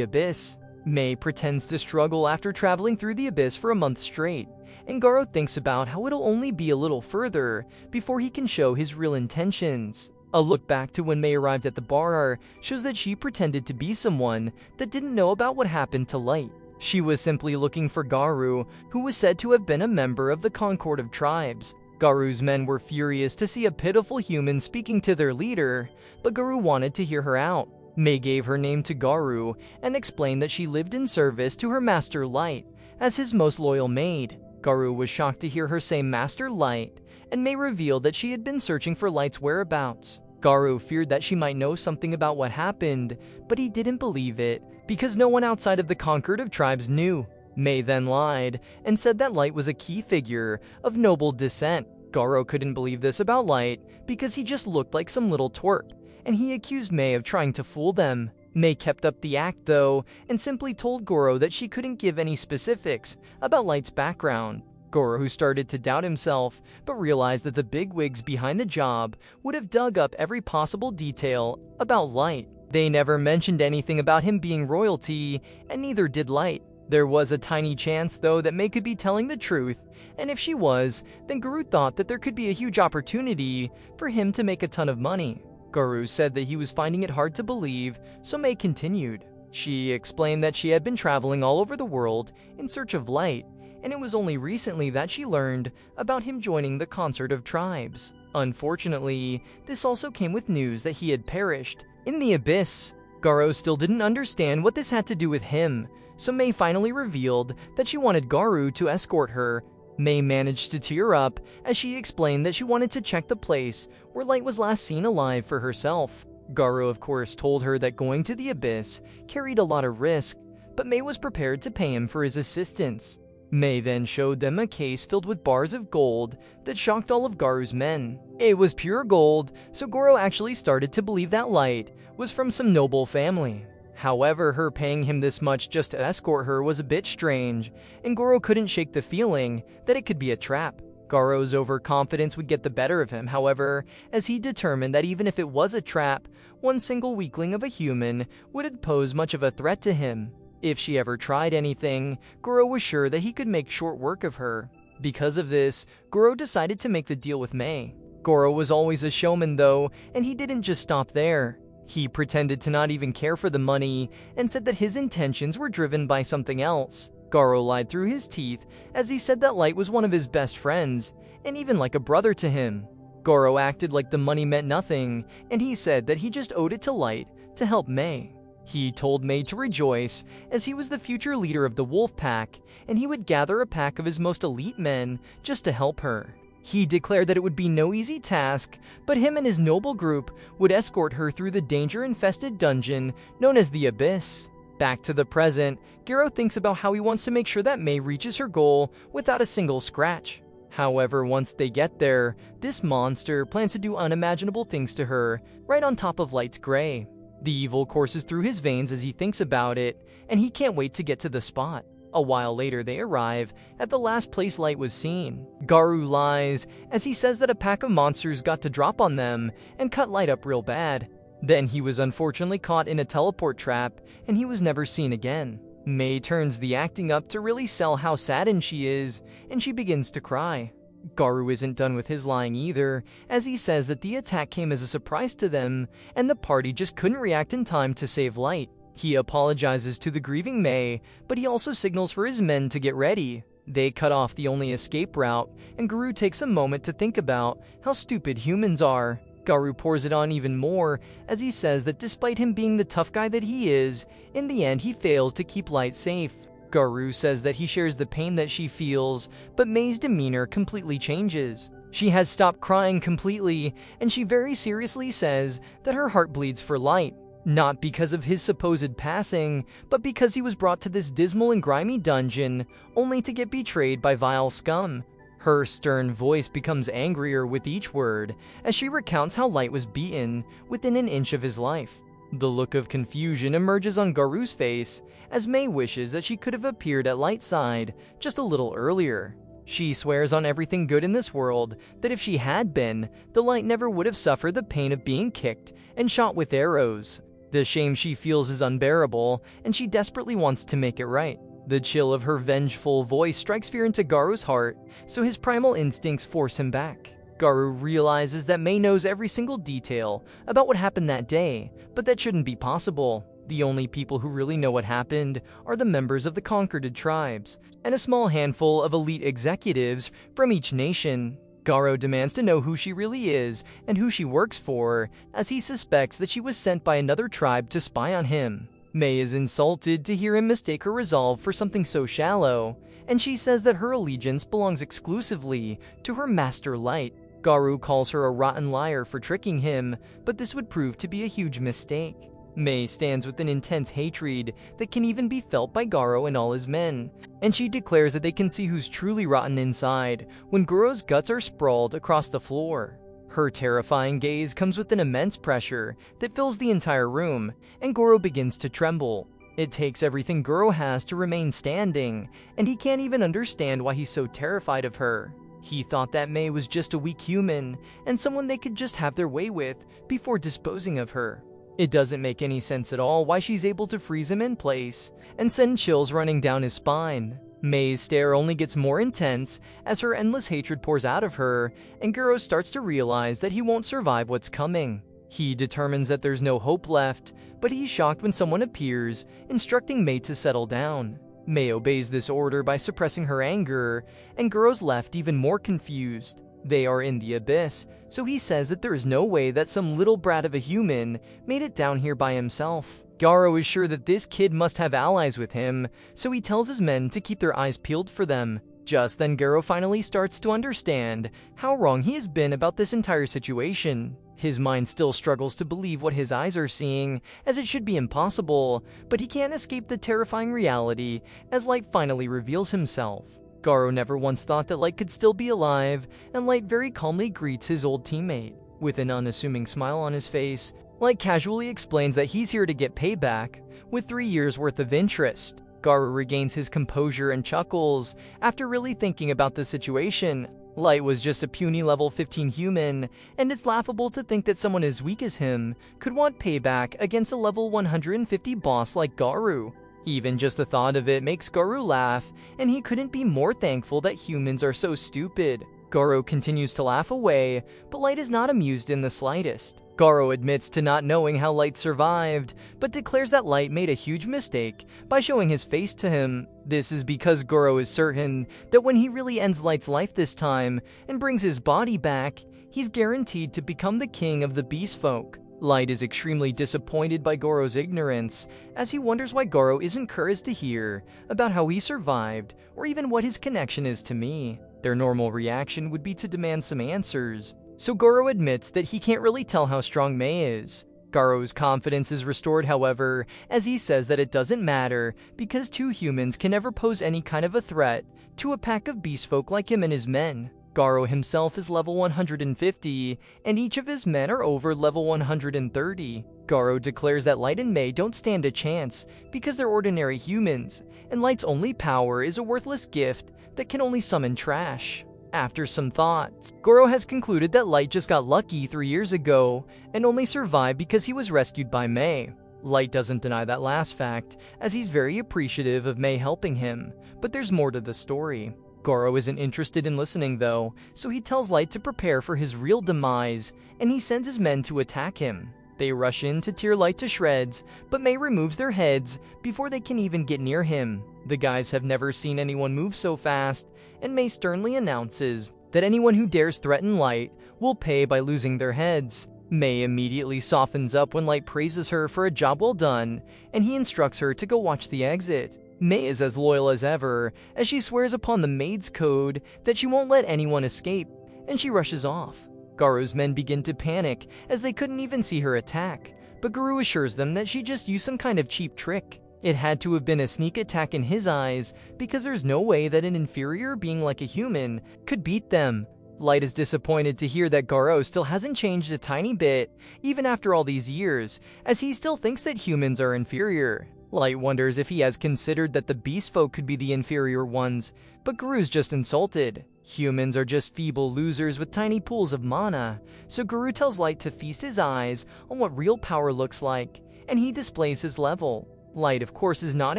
abyss. May pretends to struggle after traveling through the abyss for a month straight, and Garu thinks about how it'll only be a little further before he can show his real intentions. A look back to when May arrived at the bar shows that she pretended to be someone that didn't know about what happened to Light. She was simply looking for Garu, who was said to have been a member of the Concord of Tribes. Garu's men were furious to see a pitiful human speaking to their leader, but Garu wanted to hear her out. May gave her name to Garu and explained that she lived in service to her master Light as his most loyal maid. Garu was shocked to hear her say Master Light, and May revealed that she had been searching for Light's whereabouts. Garu feared that she might know something about what happened, but he didn't believe it because no one outside of the Concord of Tribes knew. May then lied and said that Light was a key figure of noble descent. Garu couldn't believe this about Light because he just looked like some little twerp, and he accused May of trying to fool them. May kept up the act though, and simply told Garu that she couldn't give any specifics about Light's background. Garu, who started to doubt himself, but realized that the bigwigs behind the job would have dug up every possible detail about Light. They never mentioned anything about him being royalty, and neither did Light. There was a tiny chance though that May could be telling the truth, and if she was, then Garu thought that there could be a huge opportunity for him to make a ton of money. Garu said that he was finding it hard to believe, so May continued. She explained that she had been traveling all over the world in search of Light, and it was only recently that she learned about him joining the Concert of Tribes. Unfortunately, this also came with news that he had perished in the abyss. Garu still didn't understand what this had to do with him, so May finally revealed that she wanted Garu to escort her. May managed to tear up as she explained that she wanted to check the place where Light was last seen alive for herself. Garu of course told her that going to the abyss carried a lot of risk, but May was prepared to pay him for his assistance. May then showed them a case filled with bars of gold that shocked all of Garu's men. It was pure gold, so Garu actually started to believe that Light was from some noble family. However, her paying him this much just to escort her was a bit strange, and Garu couldn't shake the feeling that it could be a trap. Garu's overconfidence would get the better of him, however, as he determined that even if it was a trap, one single weakling of a human wouldn't pose much of a threat to him. If she ever tried anything, Garu was sure that he could make short work of her. Because of this, Garu decided to make the deal with May. Goro was always a showman though, and he didn't just stop there. He pretended to not even care for the money and said that his intentions were driven by something else. Goro lied through his teeth as he said that Light was one of his best friends, and even like a brother to him. Goro acted like the money meant nothing, and he said that he just owed it to Light to help Mei. He told Mei to rejoice as he was the future leader of the wolf pack, and he would gather a pack of his most elite men just to help her. He declared that it would be no easy task, but him and his noble group would escort her through the danger-infested dungeon known as the Abyss. Back to the present, Goro thinks about how he wants to make sure that Mei reaches her goal without a single scratch. However, once they get there, this monster plans to do unimaginable things to her, right on top of Light's gray. The evil courses through his veins as he thinks about it, and he can't wait to get to the spot. A while later, they arrive at the last place Light was seen. Garu lies as he says that a pack of monsters got to drop on them and cut Light up real bad. Then he was unfortunately caught in a teleport trap, and he was never seen again. Mei turns the acting up to really sell how saddened she is, and she begins to cry. Garu isn't done with his lying either, as he says that the attack came as a surprise to them, and the party just couldn't react in time to save Light. He apologizes to the grieving Mei, but he also signals for his men to get ready. They cut off the only escape route, and Garu takes a moment to think about how stupid humans are. Garu pours it on even more, as he says that despite him being the tough guy that he is, in the end he fails to keep Light safe. Garu says that he shares the pain that she feels, but Mei's demeanor completely changes. She has stopped crying completely, and she very seriously says that her heart bleeds for Light. Not because of his supposed passing, but because he was brought to this dismal and grimy dungeon, only to get betrayed by vile scum. Her stern voice becomes angrier with each word, as she recounts how Light was beaten within an inch of his life. The look of confusion emerges on Garu's face, as Mei wishes that she could have appeared at Light's side just a little earlier. She swears on everything good in this world that if she had been, the Light never would have suffered the pain of being kicked and shot with arrows. The shame she feels is unbearable, and she desperately wants to make it right. The chill of her vengeful voice strikes fear into Garu's heart, so his primal instincts force him back. Garu realizes that Mei knows every single detail about what happened that day, but that shouldn't be possible. The only people who really know what happened are the members of the conquered tribes, and a small handful of elite executives from each nation. Garu demands to know who she really is and who she works for, as he suspects that she was sent by another tribe to spy on him. Mei is insulted to hear him mistake her resolve for something so shallow, and she says that her allegiance belongs exclusively to her master Light. Garu calls her a rotten liar for tricking him, but this would prove to be a huge mistake. Mei stands with an intense hatred that can even be felt by Garu and all his men, and she declares that they can see who's truly rotten inside when Garu's guts are sprawled across the floor. Her terrifying gaze comes with an immense pressure that fills the entire room, and Garu begins to tremble. It takes everything Garu has to remain standing, and he can't even understand why he's so terrified of her. He thought that Mei was just a weak human, and someone they could just have their way with before disposing of her. It doesn't make any sense at all why she's able to freeze him in place and send chills running down his spine. Mei's stare only gets more intense as her endless hatred pours out of her, and Garu starts to realize that he won't survive what's coming. He determines that there's no hope left, but he's shocked when someone appears, instructing Mei to settle down. Mei obeys this order by suppressing her anger, and Garu's left even more confused. They are in the Abyss, so he says that there is no way that some little brat of a human made it down here by himself. Garu is sure that this kid must have allies with him, so he tells his men to keep their eyes peeled for them. Just then Garu finally starts to understand how wrong he has been about this entire situation. His mind still struggles to believe what his eyes are seeing, as it should be impossible, but he can't escape the terrifying reality as Light finally reveals himself. Garu never once thought that Light could still be alive, and Light very calmly greets his old teammate. With an unassuming smile on his face, Light casually explains that he's here to get payback, with 3 years worth of interest. Garu regains his composure and chuckles after really thinking about the situation. Light was just a puny level 15 human, and it's laughable to think that someone as weak as him could want payback against a level 150 boss like Garu. Even just the thought of it makes Garu laugh, and he couldn't be more thankful that humans are so stupid. Goro continues to laugh away, but Light is not amused in the slightest. Goro admits to not knowing how Light survived, but declares that Light made a huge mistake by showing his face to him. This is because Goro is certain that when he really ends Light's life this time and brings his body back, he's guaranteed to become the king of the beast folk. Light is extremely disappointed by Goro's ignorance, as he wonders why Goro isn't curious to hear about how he survived or even what his connection is to me. Their normal reaction would be to demand some answers, so Goro admits that he can't really tell how strong Mei is. Goro's confidence is restored, however, as he says that it doesn't matter because two humans can never pose any kind of a threat to a pack of beast folk like him and his men. Goro himself is level 150, and each of his men are over level 130. Goro declares that Light and Mei don't stand a chance because they're ordinary humans, and Light's only power is a worthless gift that can only summon trash. After some thought, Goro has concluded that Light just got lucky 3 years ago and only survived because he was rescued by Mei. Light doesn't deny that last fact, as he's very appreciative of Mei helping him, but there's more to the story. Goro isn't interested in listening though, so he tells Light to prepare for his real demise, and he sends his men to attack him. They rush in to tear Light to shreds, but Mei removes their heads before they can even get near him. The guys have never seen anyone move so fast, and Mei sternly announces that anyone who dares threaten Light will pay by losing their heads. Mei immediately softens up when Light praises her for a job well done, and he instructs her to go watch the exit. Mei is as loyal as ever, as she swears upon the maid's code that she won't let anyone escape, and she rushes off. Goro's men begin to panic as they couldn't even see her attack, but Goro assures them that she just used some kind of cheap trick. It had to have been a sneak attack in his eyes, because there's no way that an inferior being like a human could beat them. Light is disappointed to hear that Goro still hasn't changed a tiny bit, even after all these years, as he still thinks that humans are inferior. Light wonders if he has considered that the beast folk could be the inferior ones, but Goro's just insulted. Humans are just feeble losers with tiny pools of mana, so Goro tells Light to feast his eyes on what real power looks like, and he displays his level. Light, of course, is not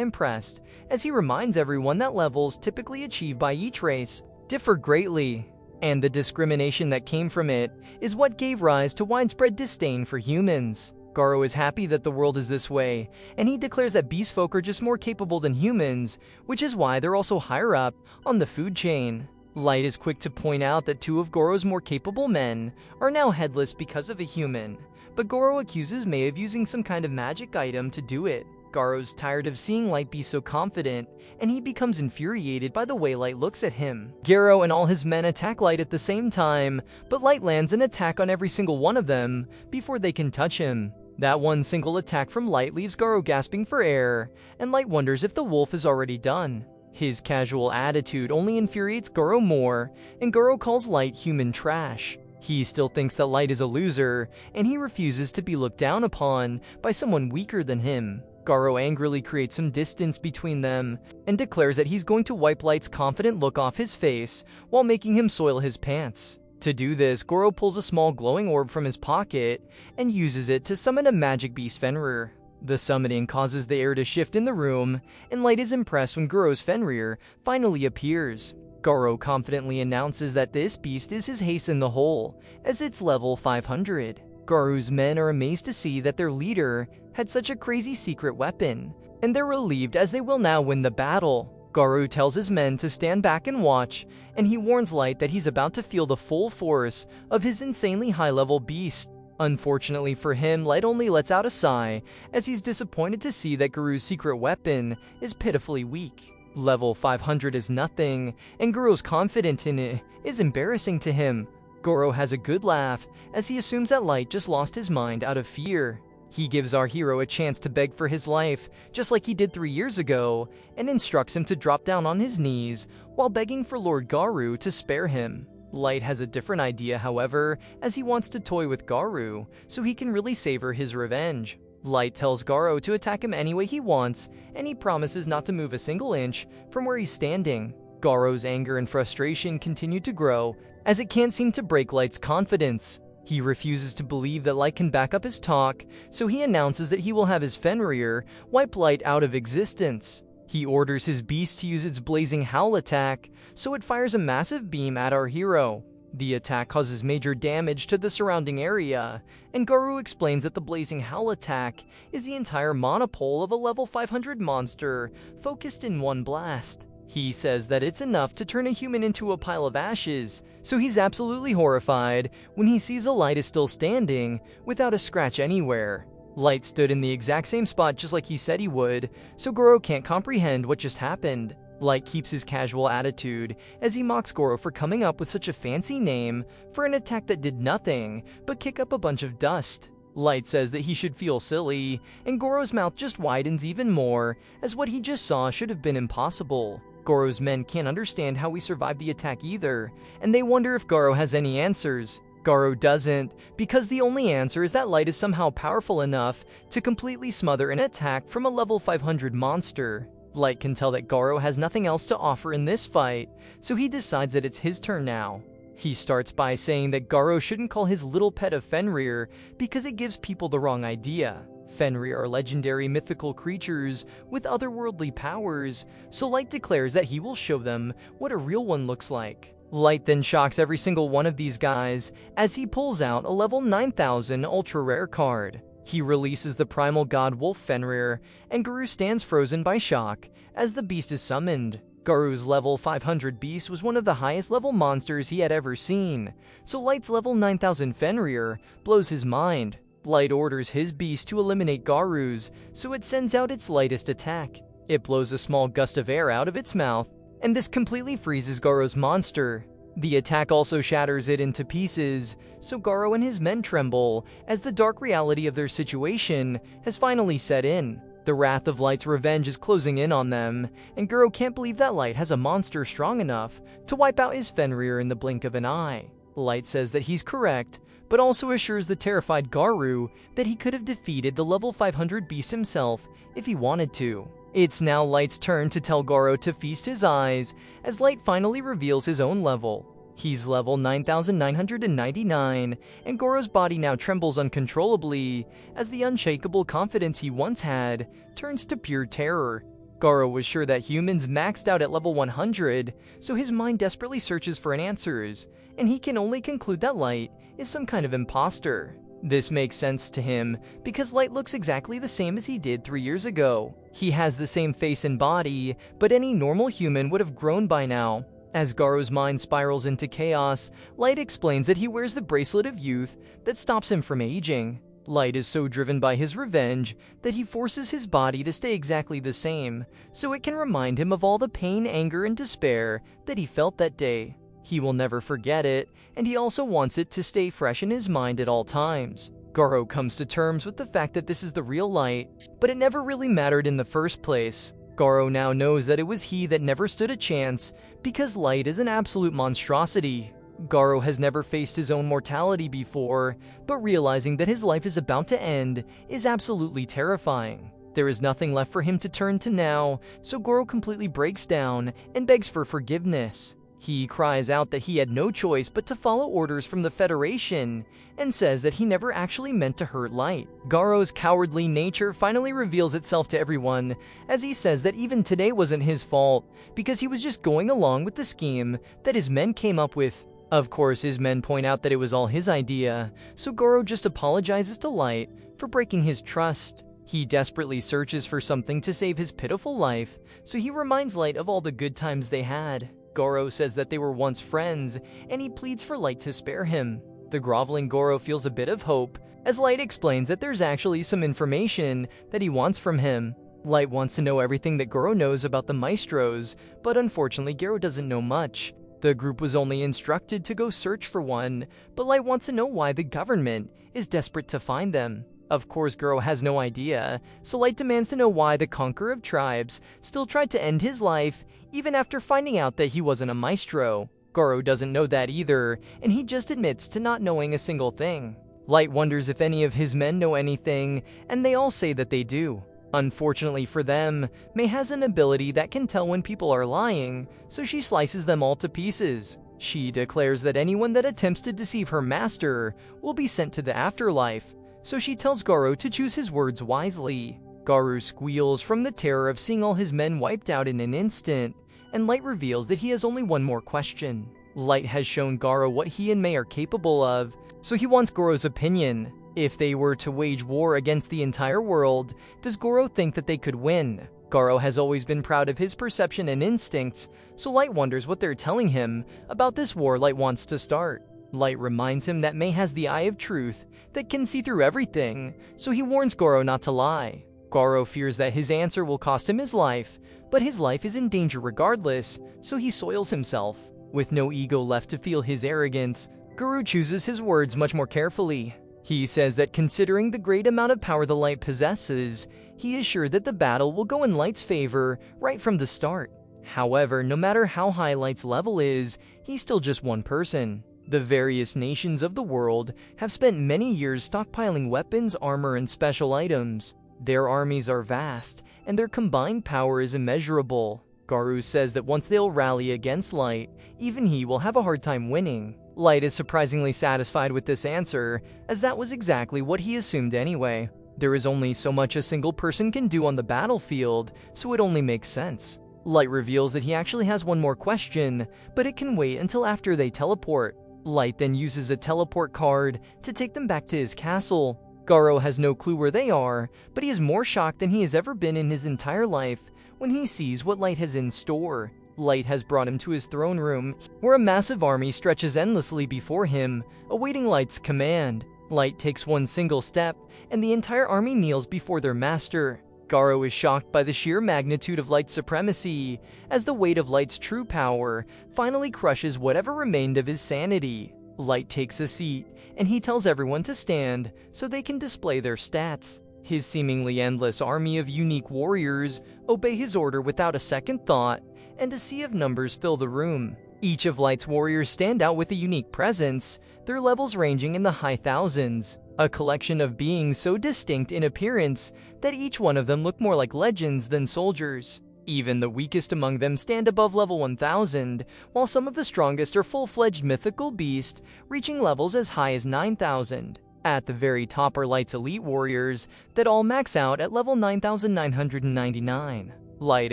impressed, as he reminds everyone that levels typically achieved by each race differ greatly, and the discrimination that came from it is what gave rise to widespread disdain for humans. Goro is happy that the world is this way, and he declares that beast folk are just more capable than humans, which is why they're also higher up on the food chain. Light is quick to point out that 2 of Goro's more capable men are now headless because of a human, but Goro accuses Mei of using some kind of magic item to do it. Goro's tired of seeing Light be so confident, and he becomes infuriated by the way Light looks at him. Goro and all his men attack Light at the same time, but Light lands an attack on every single one of them before they can touch him. That one single attack from Light leaves Goro gasping for air, and Light wonders if the wolf is already done. His casual attitude only infuriates Goro more, and Goro calls Light human trash. He still thinks that Light is a loser, and he refuses to be looked down upon by someone weaker than him. Goro angrily creates some distance between them, and declares that he's going to wipe Light's confident look off his face while making him soil his pants. To do this, Goro pulls a small glowing orb from his pocket and uses it to summon a magic beast Fenrir. The summoning causes the air to shift in the room, and Light is impressed when Goro's Fenrir finally appears. Goro confidently announces that this beast is his Hasten the Hole, as it's level 500. Goro's men are amazed to see that their leader had such a crazy secret weapon, and they're relieved as they will now win the battle. Goro tells his men to stand back and watch, and he warns Light that he's about to feel the full force of his insanely high-level beast. Unfortunately for him, Light only lets out a sigh, as he's disappointed to see that Goro's secret weapon is pitifully weak. Level 500 is nothing, and Goro's confidence in it is embarrassing to him. Goro has a good laugh, as he assumes that Light just lost his mind out of fear. He gives our hero a chance to beg for his life, just like he did 3 years ago, and instructs him to drop down on his knees while begging for Lord Garu to spare him. Light has a different idea, however, as he wants to toy with Garu, so he can really savor his revenge. Light tells Garu to attack him any way he wants, and he promises not to move a single inch from where he's standing. Garu's anger and frustration continue to grow, as it can't seem to break Light's confidence. He refuses to believe that Light can back up his talk, so he announces that he will have his Fenrir wipe Light out of existence. He orders his beast to use its blazing howl attack, so it fires a massive beam at our hero. The attack causes major damage to the surrounding area, and Garou explains that the blazing howl attack is the entire monopole of a level 500 monster focused in one blast. He says that it's enough to turn a human into a pile of ashes, so he's absolutely horrified when he sees a Light is still standing without a scratch anywhere. Light stood in the exact same spot just like he said he would, so Goro can't comprehend what just happened. Light keeps his casual attitude as he mocks Goro for coming up with such a fancy name for an attack that did nothing but kick up a bunch of dust. Light says that he should feel silly, and Goro's mouth just widens even more, as what he just saw should have been impossible. Goro's men can't understand how he survived the attack either, and they wonder if Goro has any answers. Goro doesn't, because the only answer is that Light is somehow powerful enough to completely smother an attack from a level 500 monster. Light can tell that Goro has nothing else to offer in this fight, so he decides that it's his turn now. He starts by saying that Goro shouldn't call his little pet a Fenrir because it gives people the wrong idea. Fenrir are legendary mythical creatures with otherworldly powers, so Light declares that he will show them what a real one looks like. Light then shocks every single one of these guys as he pulls out a level 9000 ultra rare card. He releases the primal god Wolf Fenrir, and Garou stands frozen by shock as the beast is summoned. Garou's level 500 beast was one of the highest level monsters he had ever seen, so Light's level 9000 Fenrir blows his mind. Light orders his beast to eliminate Garou's, so it sends out its lightest attack. It blows a small gust of air out of its mouth, and this completely freezes Garou's monster. The attack also shatters it into pieces, so Garo and his men tremble as the dark reality of their situation has finally set in. The wrath of Light's revenge is closing in on them, and Garo can't believe that Light has a monster strong enough to wipe out his Fenrir in the blink of an eye. Light says that he's correct, but also assures the terrified Garou that he could have defeated the level 500 beast himself if he wanted to. It's now Light's turn to tell Garo to feast his eyes, as Light finally reveals his own level. He's level 9999, and Goro's body now trembles uncontrollably, as the unshakable confidence he once had turns to pure terror. Garo was sure that humans maxed out at level 100, so his mind desperately searches for answers, and he can only conclude that Light is some kind of imposter. This makes sense to him, because Light looks exactly the same as he did 3 years ago. He has the same face and body, but any normal human would have grown by now. As Garo's mind spirals into chaos, Light explains that he wears the bracelet of youth that stops him from aging. Light is so driven by his revenge that he forces his body to stay exactly the same, so it can remind him of all the pain, anger, and despair that he felt that day. He will never forget it, and he also wants it to stay fresh in his mind at all times. Garo comes to terms with the fact that this is the real Light, but it never really mattered in the first place. Garo now knows that it was he that never stood a chance, because Light is an absolute monstrosity. Garo has never faced his own mortality before, but realizing that his life is about to end is absolutely terrifying. There is nothing left for him to turn to now, so Garo completely breaks down and begs for forgiveness. He cries out that he had no choice but to follow orders from the Federation, and says that he never actually meant to hurt Light. Garo's cowardly nature finally reveals itself to everyone, as he says that even today wasn't his fault, because he was just going along with the scheme that his men came up with. Of course, his men point out that it was all his idea, so Garo just apologizes to Light for breaking his trust. He desperately searches for something to save his pitiful life, so he reminds Light of all the good times they had. Garo says that they were once friends, and he pleads for Light to spare him. The groveling Garo feels a bit of hope, as Light explains that there's actually some information that he wants from him. Light wants to know everything that Garo knows about the Maestros, but unfortunately Garo doesn't know much. The group was only instructed to go search for one, but Light wants to know why the government is desperate to find them. Of course, Garo has no idea, so Light demands to know why the Conqueror of Tribes still tried to end his life, even after finding out that he wasn't a maestro. Garo doesn't know that either, and he just admits to not knowing a single thing. Light wonders if any of his men know anything, and they all say that they do. Unfortunately for them, Mei has an ability that can tell when people are lying, so she slices them all to pieces. She declares that anyone that attempts to deceive her master will be sent to the afterlife, so she tells Garo to choose his words wisely. Garu squeals from the terror of seeing all his men wiped out in an instant, and Light reveals that he has only one more question. Light has shown Garu what he and Mei are capable of, so he wants Goro's opinion. If they were to wage war against the entire world, does Goro think that they could win? Goro has always been proud of his perception and instincts, so Light wonders what they're telling him about this war Light wants to start. Light reminds him that Mei has the eye of truth that can see through everything, so he warns Goro not to lie. Goro fears that his answer will cost him his life, but his life is in danger regardless, so he soils himself. With no ego left to feel his arrogance, Guru chooses his words much more carefully. He says that considering the great amount of power the Light possesses, he is sure that the battle will go in Light's favor right from the start. However, no matter how high Light's level is, he's still just one person. The various nations of the world have spent many years stockpiling weapons, armor, and special items. Their armies are vast, and their combined power is immeasurable. Garu says that once they'll rally against Light, even he will have a hard time winning. Light is surprisingly satisfied with this answer, as that was exactly what he assumed anyway. There is only so much a single person can do on the battlefield, so it only makes sense. Light reveals that he actually has one more question, but it can wait until after they teleport. Light then uses a teleport card to take them back to his castle. Garo has no clue where they are, but he is more shocked than he has ever been in his entire life when he sees what Light has in store. Light has brought him to his throne room, where a massive army stretches endlessly before him, awaiting Light's command. Light takes one single step, and the entire army kneels before their master. Garo is shocked by the sheer magnitude of Light's supremacy, as the weight of Light's true power finally crushes whatever remained of his sanity. Light takes a seat, and he tells everyone to stand so they can display their stats. His seemingly endless army of unique warriors obey his order without a second thought, and a sea of numbers fill the room. Each of Light's warriors stand out with a unique presence, their levels ranging in the high thousands. A collection of beings so distinct in appearance that each one of them look more like legends than soldiers. Even the weakest among them stand above level 1000, while some of the strongest are full-fledged mythical beasts, reaching levels as high as 9000. At the very top are Light's elite warriors that all max out at level 9999. Light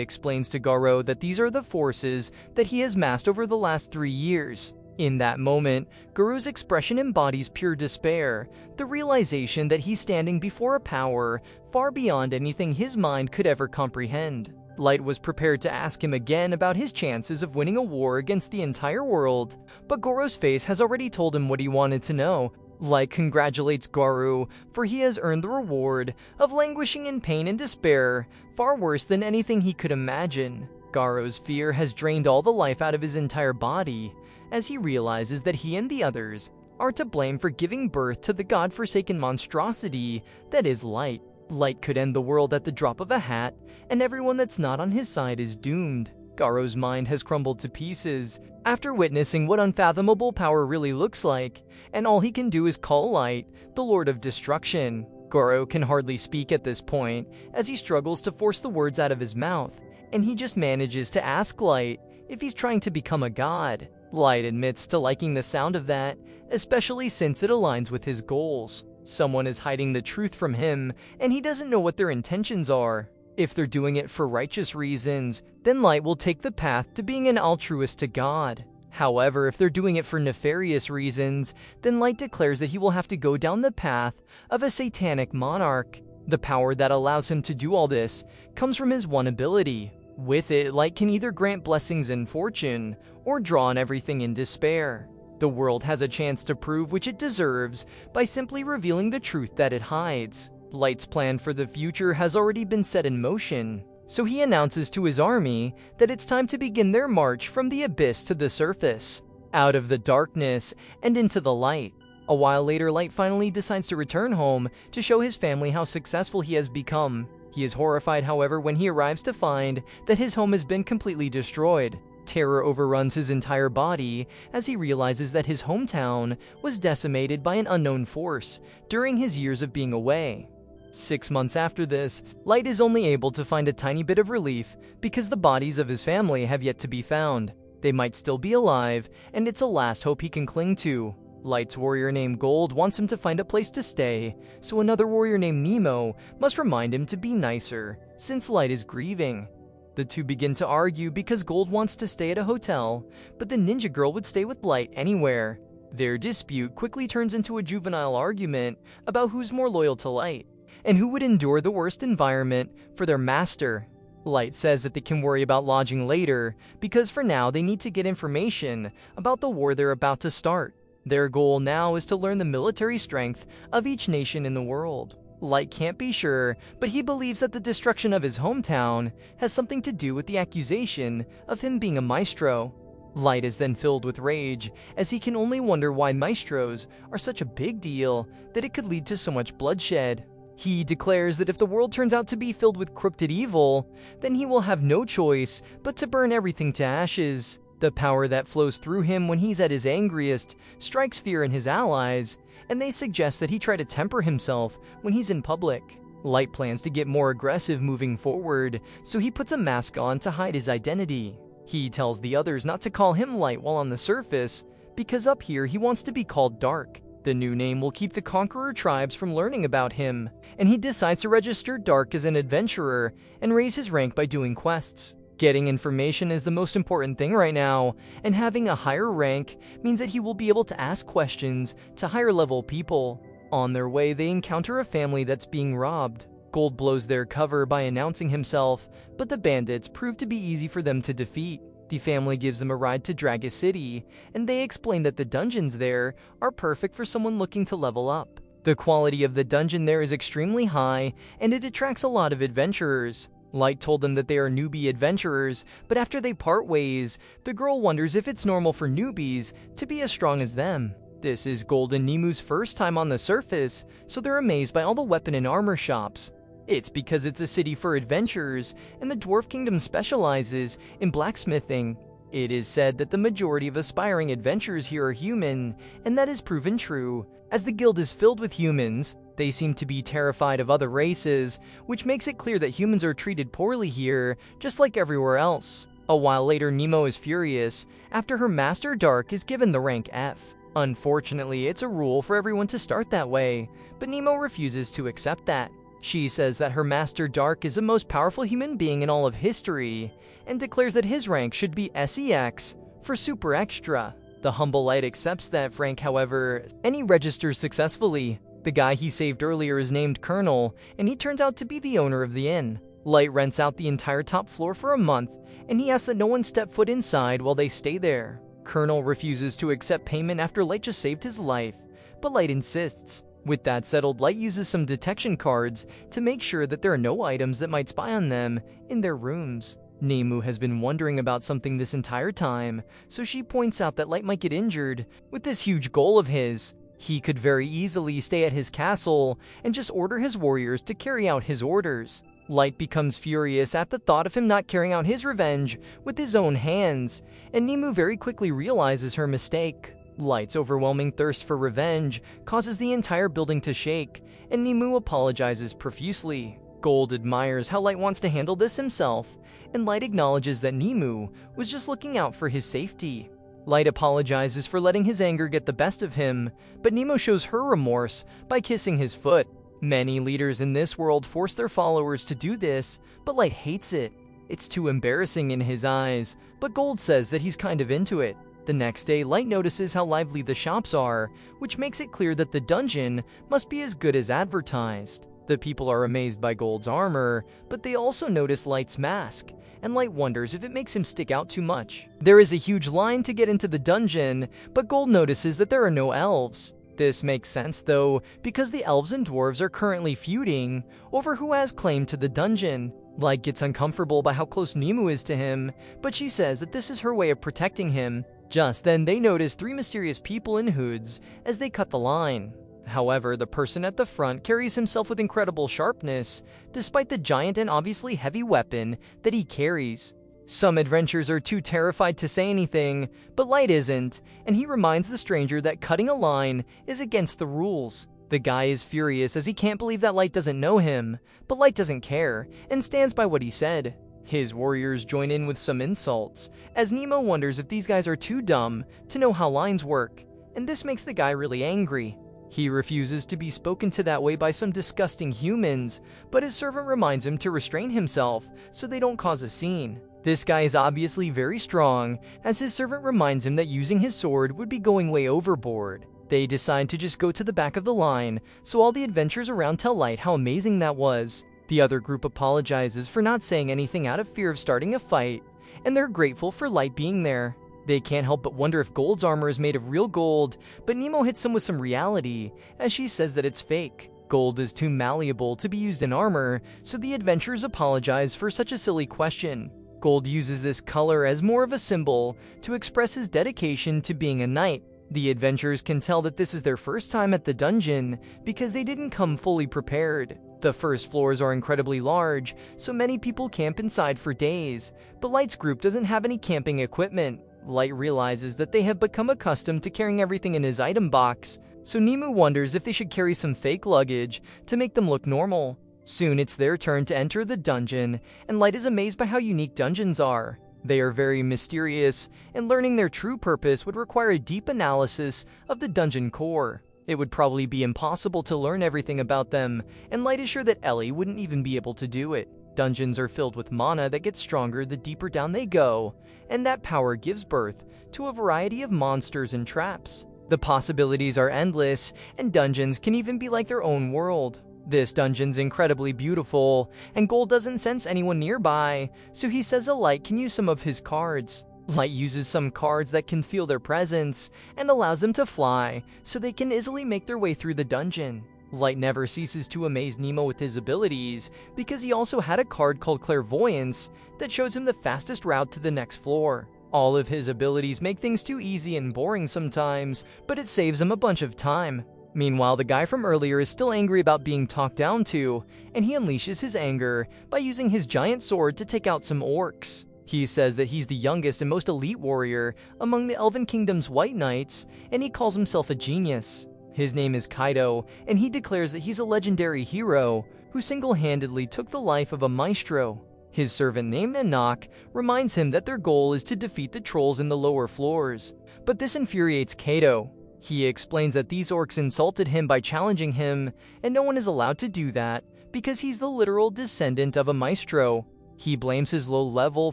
explains to Garo that these are the forces that he has massed over the last 3 years. In that moment, Garu's expression embodies pure despair, the realization that he's standing before a power far beyond anything his mind could ever comprehend. Light was prepared to ask him again about his chances of winning a war against the entire world, but Garo's face has already told him what he wanted to know. Light congratulates Garu, for he has earned the reward of languishing in pain and despair, far worse than anything he could imagine. Garu's fear has drained all the life out of his entire body, as he realizes that he and the others are to blame for giving birth to the god-forsaken monstrosity that is Light. Light could end the world at the drop of a hat, and everyone that's not on his side is doomed. Garo's mind has crumbled to pieces after witnessing what unfathomable power really looks like, and all he can do is call Light the Lord of Destruction. Garo can hardly speak at this point, as he struggles to force the words out of his mouth, and he just manages to ask Light if he's trying to become a god. Light admits to liking the sound of that, especially since it aligns with his goals. Someone is hiding the truth from him, and he doesn't know what their intentions are. If they're doing it for righteous reasons, then Light will take the path to being an altruist to God. However, if they're doing it for nefarious reasons, then Light declares that he will have to go down the path of a satanic monarch. The power that allows him to do all this comes from his one ability. With it, Light can either grant blessings and fortune, or draw on everything in despair. The world has a chance to prove which it deserves by simply revealing the truth that it hides. Light's plan for the future has already been set in motion, so he announces to his army that it's time to begin their march from the abyss to the surface, out of the darkness and into the light. A while later, Light finally decides to return home to show his family how successful he has become. He is horrified, however, when he arrives to find that his home has been completely destroyed. Terror overruns his entire body as he realizes that his hometown was decimated by an unknown force during his years of being away. 6 months after this, Light is only able to find a tiny bit of relief because the bodies of his family have yet to be found. They might still be alive, and it's a last hope he can cling to. Light's warrior named Gold wants him to find a place to stay, so another warrior named Nemo must remind him to be nicer, since Light is grieving. The two begin to argue because Gold wants to stay at a hotel, but the ninja girl would stay with Light anywhere. Their dispute quickly turns into a juvenile argument about who's more loyal to Light, and who would endure the worst environment for their master. Light says that they can worry about lodging later, because for now they need to get information about the war they're about to start. Their goal now is to learn the military strength of each nation in the world. Light can't be sure, but he believes that the destruction of his hometown has something to do with the accusation of him being a maestro. Light is then filled with rage, as he can only wonder why maestros are such a big deal that it could lead to so much bloodshed. He declares that if the world turns out to be filled with crooked evil, then he will have no choice but to burn everything to ashes. The power that flows through him when he's at his angriest strikes fear in his allies, and they suggest that he try to temper himself when he's in public. Light plans to get more aggressive moving forward, so he puts a mask on to hide his identity. He tells the others not to call him Light while on the surface, because up here he wants to be called Dark. The new name will keep the Conqueror tribes from learning about him, and he decides to register Dark as an adventurer and raise his rank by doing quests. Getting information is the most important thing right now, and having a higher rank means that he will be able to ask questions to higher level people. On their way, they encounter a family that's being robbed. Gold blows their cover by announcing himself, but the bandits prove to be easy for them to defeat. The family gives them a ride to Draga City, and they explain that the dungeons there are perfect for someone looking to level up. The quality of the dungeon there is extremely high, and it attracts a lot of adventurers. Light told them that they are newbie adventurers, but after they part ways, the girl wonders if it's normal for newbies to be as strong as them. This is Gold and Nemu's first time on the surface, so they're amazed by all the weapon and armor shops. It's because it's a city for adventurers, and the Dwarf Kingdom specializes in blacksmithing. It is said that the majority of aspiring adventurers here are human, and that is proven true. As the guild is filled with humans, they seem to be terrified of other races, which makes it clear that humans are treated poorly here, just like everywhere else. A while later, Nemo is furious after her master Dark is given the rank F. Unfortunately, it's a rule for everyone to start that way, but Nemo refuses to accept that. She says that her master Dark is the most powerful human being in all of history, and declares that his rank should be SEX for Super Extra. The humble Light accepts that rank, however, and he registers successfully. The guy he saved earlier is named Colonel, and he turns out to be the owner of the inn. Light rents out the entire top floor for a month, and he asks that no one step foot inside while they stay there. Colonel refuses to accept payment after Light just saved his life, but Light insists. With that settled, Light uses some detection cards to make sure that there are no items that might spy on them in their rooms. Nemu has been wondering about something this entire time, so she points out that Light might get injured with this huge goal of his. He could very easily stay at his castle and just order his warriors to carry out his orders. Light becomes furious at the thought of him not carrying out his revenge with his own hands, and Nemu very quickly realizes her mistake. Light's overwhelming thirst for revenge causes the entire building to shake, and Nemu apologizes profusely. Gold admires how Light wants to handle this himself, and Light acknowledges that Nemu was just looking out for his safety. Light apologizes for letting his anger get the best of him, but Nemo shows her remorse by kissing his foot. Many leaders in this world force their followers to do this, but Light hates it. It's too embarrassing in his eyes, but Gold says that he's kind of into it. The next day, Light notices how lively the shops are, which makes it clear that the dungeon must be as good as advertised. The people are amazed by Gold's armor, but they also notice Light's mask, and Light wonders if it makes him stick out too much. There is a huge line to get into the dungeon, but Gold notices that there are no elves. This makes sense though, because the elves and dwarves are currently feuding over who has claim to the dungeon. Light gets uncomfortable by how close Nemu is to him, but she says that this is her way of protecting him. Just then, they notice three mysterious people in hoods as they cut the line. However, the person at the front carries himself with incredible sharpness, despite the giant and obviously heavy weapon that he carries. Some adventurers are too terrified to say anything, but Light isn't, and he reminds the stranger that cutting a line is against the rules. The guy is furious as he can't believe that Light doesn't know him, but Light doesn't care, and stands by what he said. His warriors join in with some insults, as Nemo wonders if these guys are too dumb to know how lines work. and this makes the guy really angry. He refuses to be spoken to that way by some disgusting humans, but his servant reminds him to restrain himself so they don't cause a scene. This guy is obviously very strong, as his servant reminds him that using his sword would be going way overboard. They decide to just go to the back of the line, so all the adventurers around tell Light how amazing that was. The other group apologizes for not saying anything out of fear of starting a fight, and they're grateful for Light being there. They can't help but wonder if Gold's armor is made of real gold, but Nemo hits them with some reality, as she says that it's fake. Gold is too malleable to be used in armor, so the adventurers apologize for such a silly question. Gold uses this color as more of a symbol to express his dedication to being a knight. The adventurers can tell that this is their first time at the dungeon because they didn't come fully prepared. The first floors are incredibly large, so many people camp inside for days, but Light's group doesn't have any camping equipment. Light realizes that they have become accustomed to carrying everything in his item box, so Nemo wonders if they should carry some fake luggage to make them look normal. Soon it's their turn to enter the dungeon, and Light is amazed by how unique dungeons are. They are very mysterious, and learning their true purpose would require a deep analysis of the dungeon core. It would probably be impossible to learn everything about them, and Light is sure that Ellie wouldn't even be able to do it. Dungeons are filled with mana that gets stronger the deeper down they go, and that power gives birth to a variety of monsters and traps. The possibilities are endless, and dungeons can even be like their own world. This dungeon's incredibly beautiful, and Gold doesn't sense anyone nearby, so he says that Light can use some of his cards. Light uses some cards that conceal their presence, and allows them to fly, so they can easily make their way through the dungeon. Light never ceases to amaze Nemo with his abilities, because he also had a card called Clairvoyance that shows him the fastest route to the next floor. All of his abilities make things too easy and boring sometimes, but it saves him a bunch of time. Meanwhile, the guy from earlier is still angry about being talked down to, and he unleashes his anger by using his giant sword to take out some orcs. He says that he's the youngest and most elite warrior among the Elven Kingdom's White Knights, and he calls himself a genius. His name is Kaido, and he declares that he's a legendary hero who single-handedly took the life of a maestro. His servant named Anak reminds him that their goal is to defeat the trolls in the lower floors, but this infuriates Kaido. He explains that these orcs insulted him by challenging him, and no one is allowed to do that because he's the literal descendant of a maestro. He blames his low level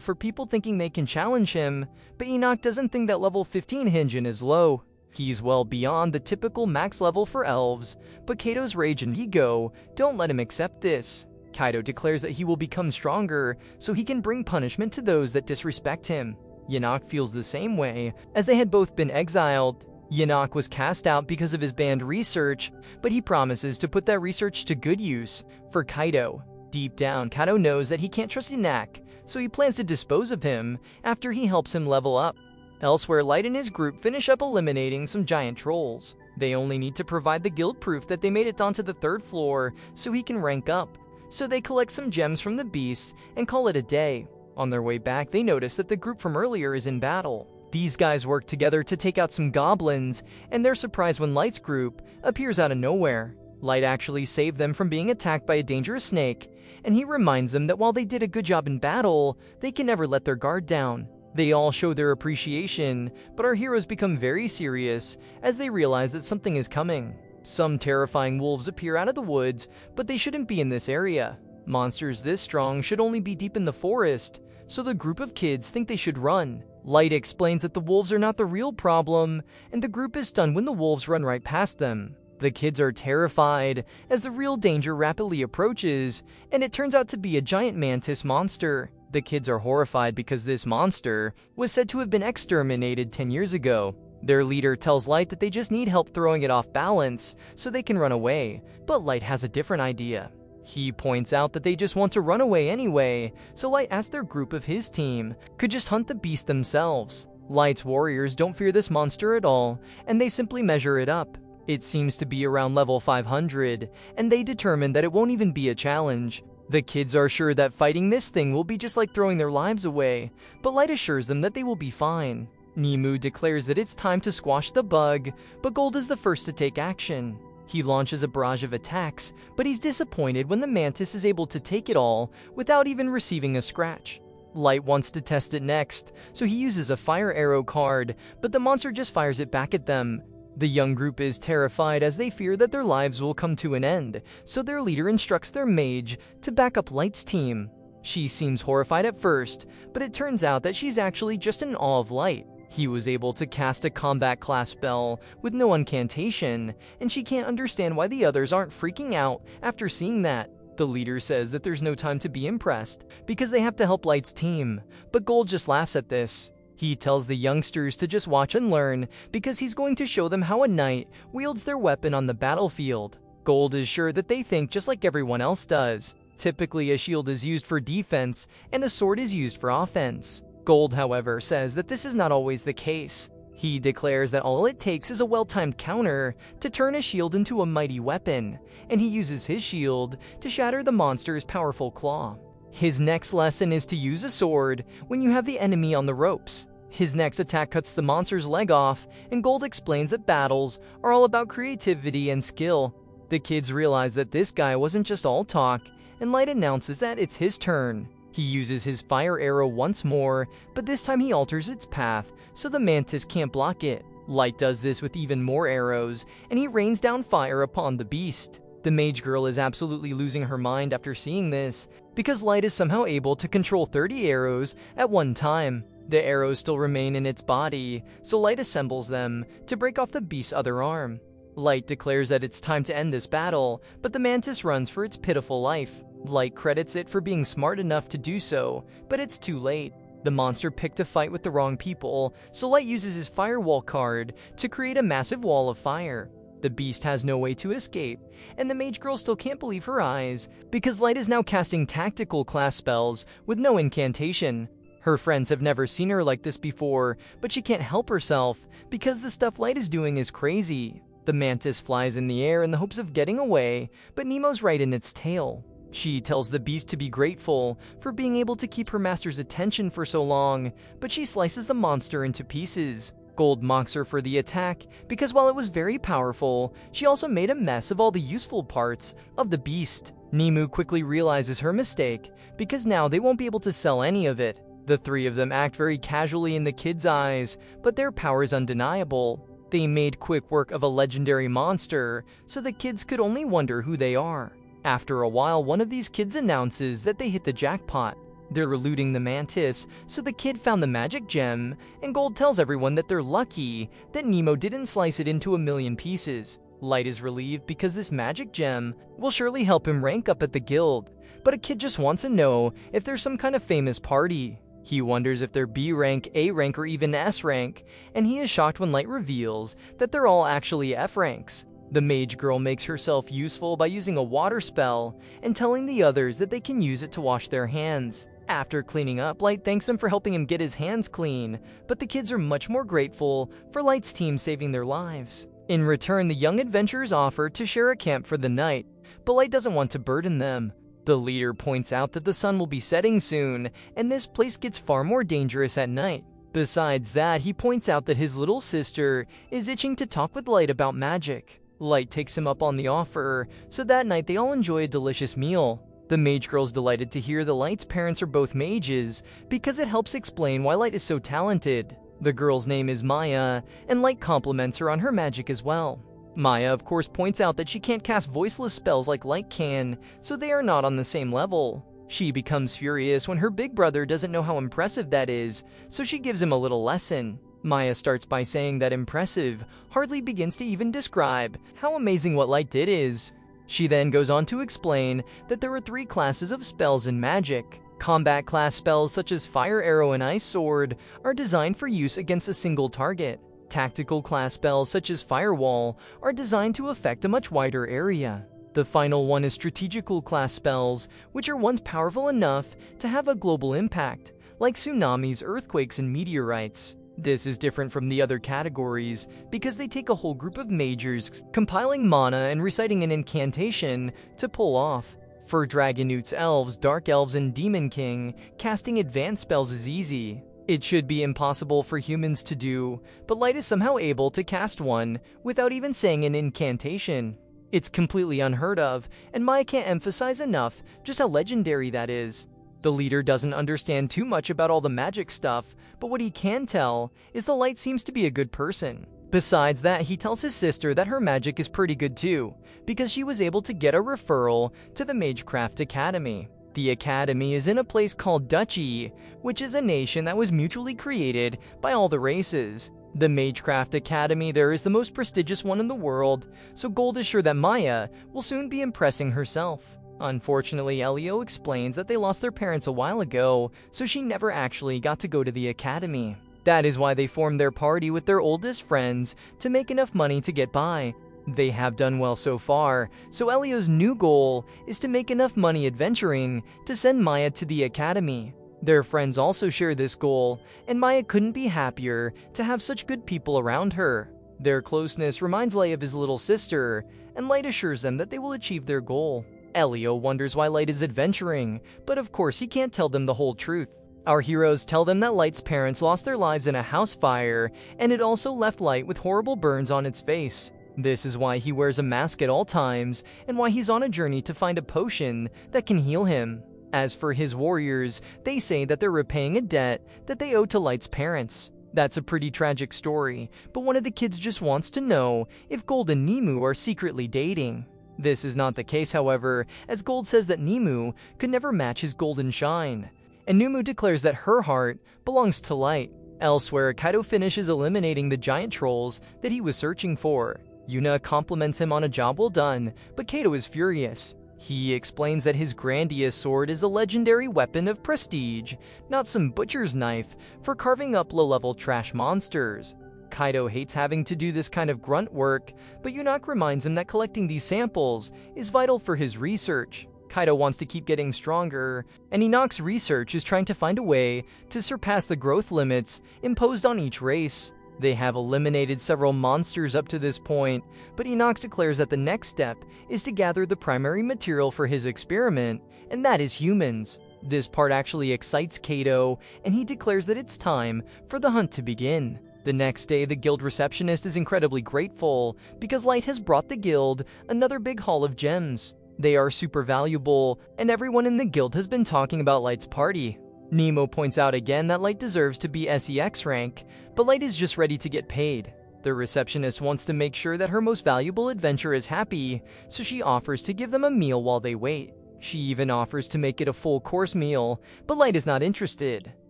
for people thinking they can challenge him, but Enoch doesn't think that level 15 Hinjin is low. He's well beyond the typical max level for elves, but Kaido's rage and ego don't let him accept this. Kaido declares that he will become stronger so he can bring punishment to those that disrespect him. Yanok feels the same way, as they had both been exiled. Yanok was cast out because of his banned research, but he promises to put that research to good use for Kaido. Deep down, Kaido knows that he can't trust Yanok, so he plans to dispose of him after he helps him level up. Elsewhere, Light and his group finish up eliminating some giant trolls. They only need to provide the guild proof that they made it onto the 3rd floor so he can rank up. So they collect some gems from the beasts and call it a day. On their way back, they notice that the group from earlier is in battle. These guys work together to take out some goblins, and they're surprised when Light's group appears out of nowhere. Light actually saved them from being attacked by a dangerous snake, and he reminds them that while they did a good job in battle, they can never let their guard down. They all show their appreciation, but our heroes become very serious as they realize that something is coming. Some terrifying wolves appear out of the woods, but they shouldn't be in this area. Monsters this strong should only be deep in the forest, so the group of kids think they should run. Light explains that the wolves are not the real problem, and the group is stunned when the wolves run right past them. The kids are terrified as the real danger rapidly approaches, and it turns out to be a giant mantis monster. The kids are horrified because this monster was said to have been exterminated 10 years ago. Their leader tells Light that they just need help throwing it off balance so they can run away, but Light has a different idea. He points out that they just want to run away anyway, so Light asks their group of his team could just hunt the beast themselves. Light's warriors don't fear this monster at all, and they simply measure it up. It seems to be around level 500, and they determine that it won't even be a challenge. The kids are sure that fighting this thing will be just like throwing their lives away, but Light assures them that they will be fine. Nemu declares that it's time to squash the bug, but Gold is the first to take action. He launches a barrage of attacks, but he's disappointed when the mantis is able to take it all without even receiving a scratch. Light wants to test it next, so he uses a fire arrow card, but the monster just fires it back at them. The young group is terrified as they fear that their lives will come to an end, so their leader instructs their mage to back up Light's team. She seems horrified at first, but it turns out that she's actually just in awe of Light. He was able to cast a combat class spell with no incantation, and she can't understand why the others aren't freaking out after seeing that. The leader says that there's no time to be impressed because they have to help Light's team, but Gold just laughs at this. He tells the youngsters to just watch and learn because he's going to show them how a knight wields their weapon on the battlefield. Gold is sure that they think just like everyone else does. Typically, a shield is used for defense and a sword is used for offense. Gold, however, says that this is not always the case. He declares that all it takes is a well-timed counter to turn a shield into a mighty weapon, and he uses his shield to shatter the monster's powerful claw. His next lesson is to use a sword when you have the enemy on the ropes. His next attack cuts the monster's leg off, and Gold explains that battles are all about creativity and skill. The kids realize that this guy wasn't just all talk, and Light announces that it's his turn. He uses his fire arrow once more, but this time he alters its path so the mantis can't block it. Light does this with even more arrows, and he rains down fire upon the beast. The mage girl is absolutely losing her mind after seeing this, because Light is somehow able to control 30 arrows at one time. The arrows still remain in its body, so Light assembles them to break off the beast's other arm. Light declares that it's time to end this battle, but the mantis runs for its pitiful life. Light credits it for being smart enough to do so, but it's too late. The monster picked a fight with the wrong people, so Light uses his firewall card to create a massive wall of fire. The beast has no way to escape, and the mage girl still can't believe her eyes, because Light is now casting tactical class spells with no incantation. Her friends have never seen her like this before, but she can't help herself, because the stuff Light is doing is crazy. The mantis flies in the air in the hopes of getting away, but Nemo's right in its tail. She tells the beast to be grateful for being able to keep her master's attention for so long, but she slices the monster into pieces. Gold mocks her for the attack because while it was very powerful, she also made a mess of all the useful parts of the beast. Nemu quickly realizes her mistake because now they won't be able to sell any of it. The three of them act very casually in the kids' eyes, but their power is undeniable. They made quick work of a legendary monster, so the kids could only wonder who they are. After a while, one of these kids announces that they hit the jackpot. They're eluding the mantis, so the kid found the magic gem, and Gold tells everyone that they're lucky that Nemo didn't slice it into a million pieces. Light is relieved because this magic gem will surely help him rank up at the guild, but a kid just wants to know if there's some kind of famous party. He wonders if they're B rank, A rank, or even S rank, and he is shocked when Light reveals that they're all actually F ranks. The mage girl makes herself useful by using a water spell and telling the others that they can use it to wash their hands. After cleaning up, Light thanks them for helping him get his hands clean, but the kids are much more grateful for Light's team saving their lives. In return, the young adventurers offer to share a camp for the night, but Light doesn't want to burden them. The leader points out that the sun will be setting soon, and this place gets far more dangerous at night. Besides that, he points out that his little sister is itching to talk with Light about magic. Light takes him up on the offer, so that night they all enjoy a delicious meal. The mage girl's delighted to hear that Light's parents are both mages, because it helps explain why Light is so talented. The girl's name is Maya, and Light compliments her on her magic as well. Maya, of course, points out that she can't cast voiceless spells like Light can, so they are not on the same level. She becomes furious when her big brother doesn't know how impressive that is, so she gives him a little lesson. Maya starts by saying that impressive hardly begins to even describe how amazing what Light did is. She then goes on to explain that there are 3 classes of spells in magic. Combat class spells such as Fire Arrow and Ice Sword are designed for use against a single target. Tactical class spells such as Firewall are designed to affect a much wider area. The final one is strategical class spells, which are ones powerful enough to have a global impact, like tsunamis, earthquakes, and meteorites. This is different from the other categories because they take a whole group of magers compiling mana and reciting an incantation to pull off. For Dragonutes, Elves, Dark Elves, and Demon King, casting advanced spells is easy. It should be impossible for humans to do, but Light is somehow able to cast one without even saying an incantation. It's completely unheard of, and Maya can't emphasize enough just how legendary that is. The leader doesn't understand too much about all the magic stuff, but what he can tell is the Light seems to be a good person. Besides that, he tells his sister that her magic is pretty good too, because she was able to get a referral to the Magecraft Academy. The academy is in a place called Duchy, which is a nation that was mutually created by all the races. The Magecraft Academy there is the most prestigious one in the world, so Gold is sure that Maya will soon be impressing herself. Unfortunately, Elio explains that they lost their parents a while ago, so she never actually got to go to the academy. That is why they formed their party with their oldest friends to make enough money to get by. They have done well so far, so Elio's new goal is to make enough money adventuring to send Maya to the academy. Their friends also share this goal, and Maya couldn't be happier to have such good people around her. Their closeness reminds Light of his little sister, and Light assures them that they will achieve their goal. Elio wonders why Light is adventuring, but of course he can't tell them the whole truth. Our heroes tell them that Light's parents lost their lives in a house fire, and it also left Light with horrible burns on its face. This is why he wears a mask at all times, and why he's on a journey to find a potion that can heal him. As for his warriors, they say that they're repaying a debt that they owe to Light's parents. That's a pretty tragic story, but one of the kids just wants to know if Gold and Nemu are secretly dating. This is not the case, however, as Gold says that Nemu could never match his golden shine, and Nemu declares that her heart belongs to Light. Elsewhere, Kaido finishes eliminating the giant trolls that he was searching for. Yuna compliments him on a job well done, but Kaido is furious. He explains that his Grandius sword is a legendary weapon of prestige, not some butcher's knife for carving up low-level trash monsters. Kaido hates having to do this kind of grunt work, but Yunak reminds him that collecting these samples is vital for his research. Kaido wants to keep getting stronger, and Enoch's research is trying to find a way to surpass the growth limits imposed on each race. They have eliminated several monsters up to this point, but Enoch declares that the next step is to gather the primary material for his experiment, and that is humans. This part actually excites Kaido, and he declares that it's time for the hunt to begin. The next day, the guild receptionist is incredibly grateful because Light has brought the guild another big haul of gems. They are super valuable, and everyone in the guild has been talking about Light's party. Nemo points out again that Light deserves to be SEX rank, but Light is just ready to get paid. The receptionist wants to make sure that her most valuable adventurer is happy, so she offers to give them a meal while they wait. She even offers to make it a full-course meal, but Light is not interested.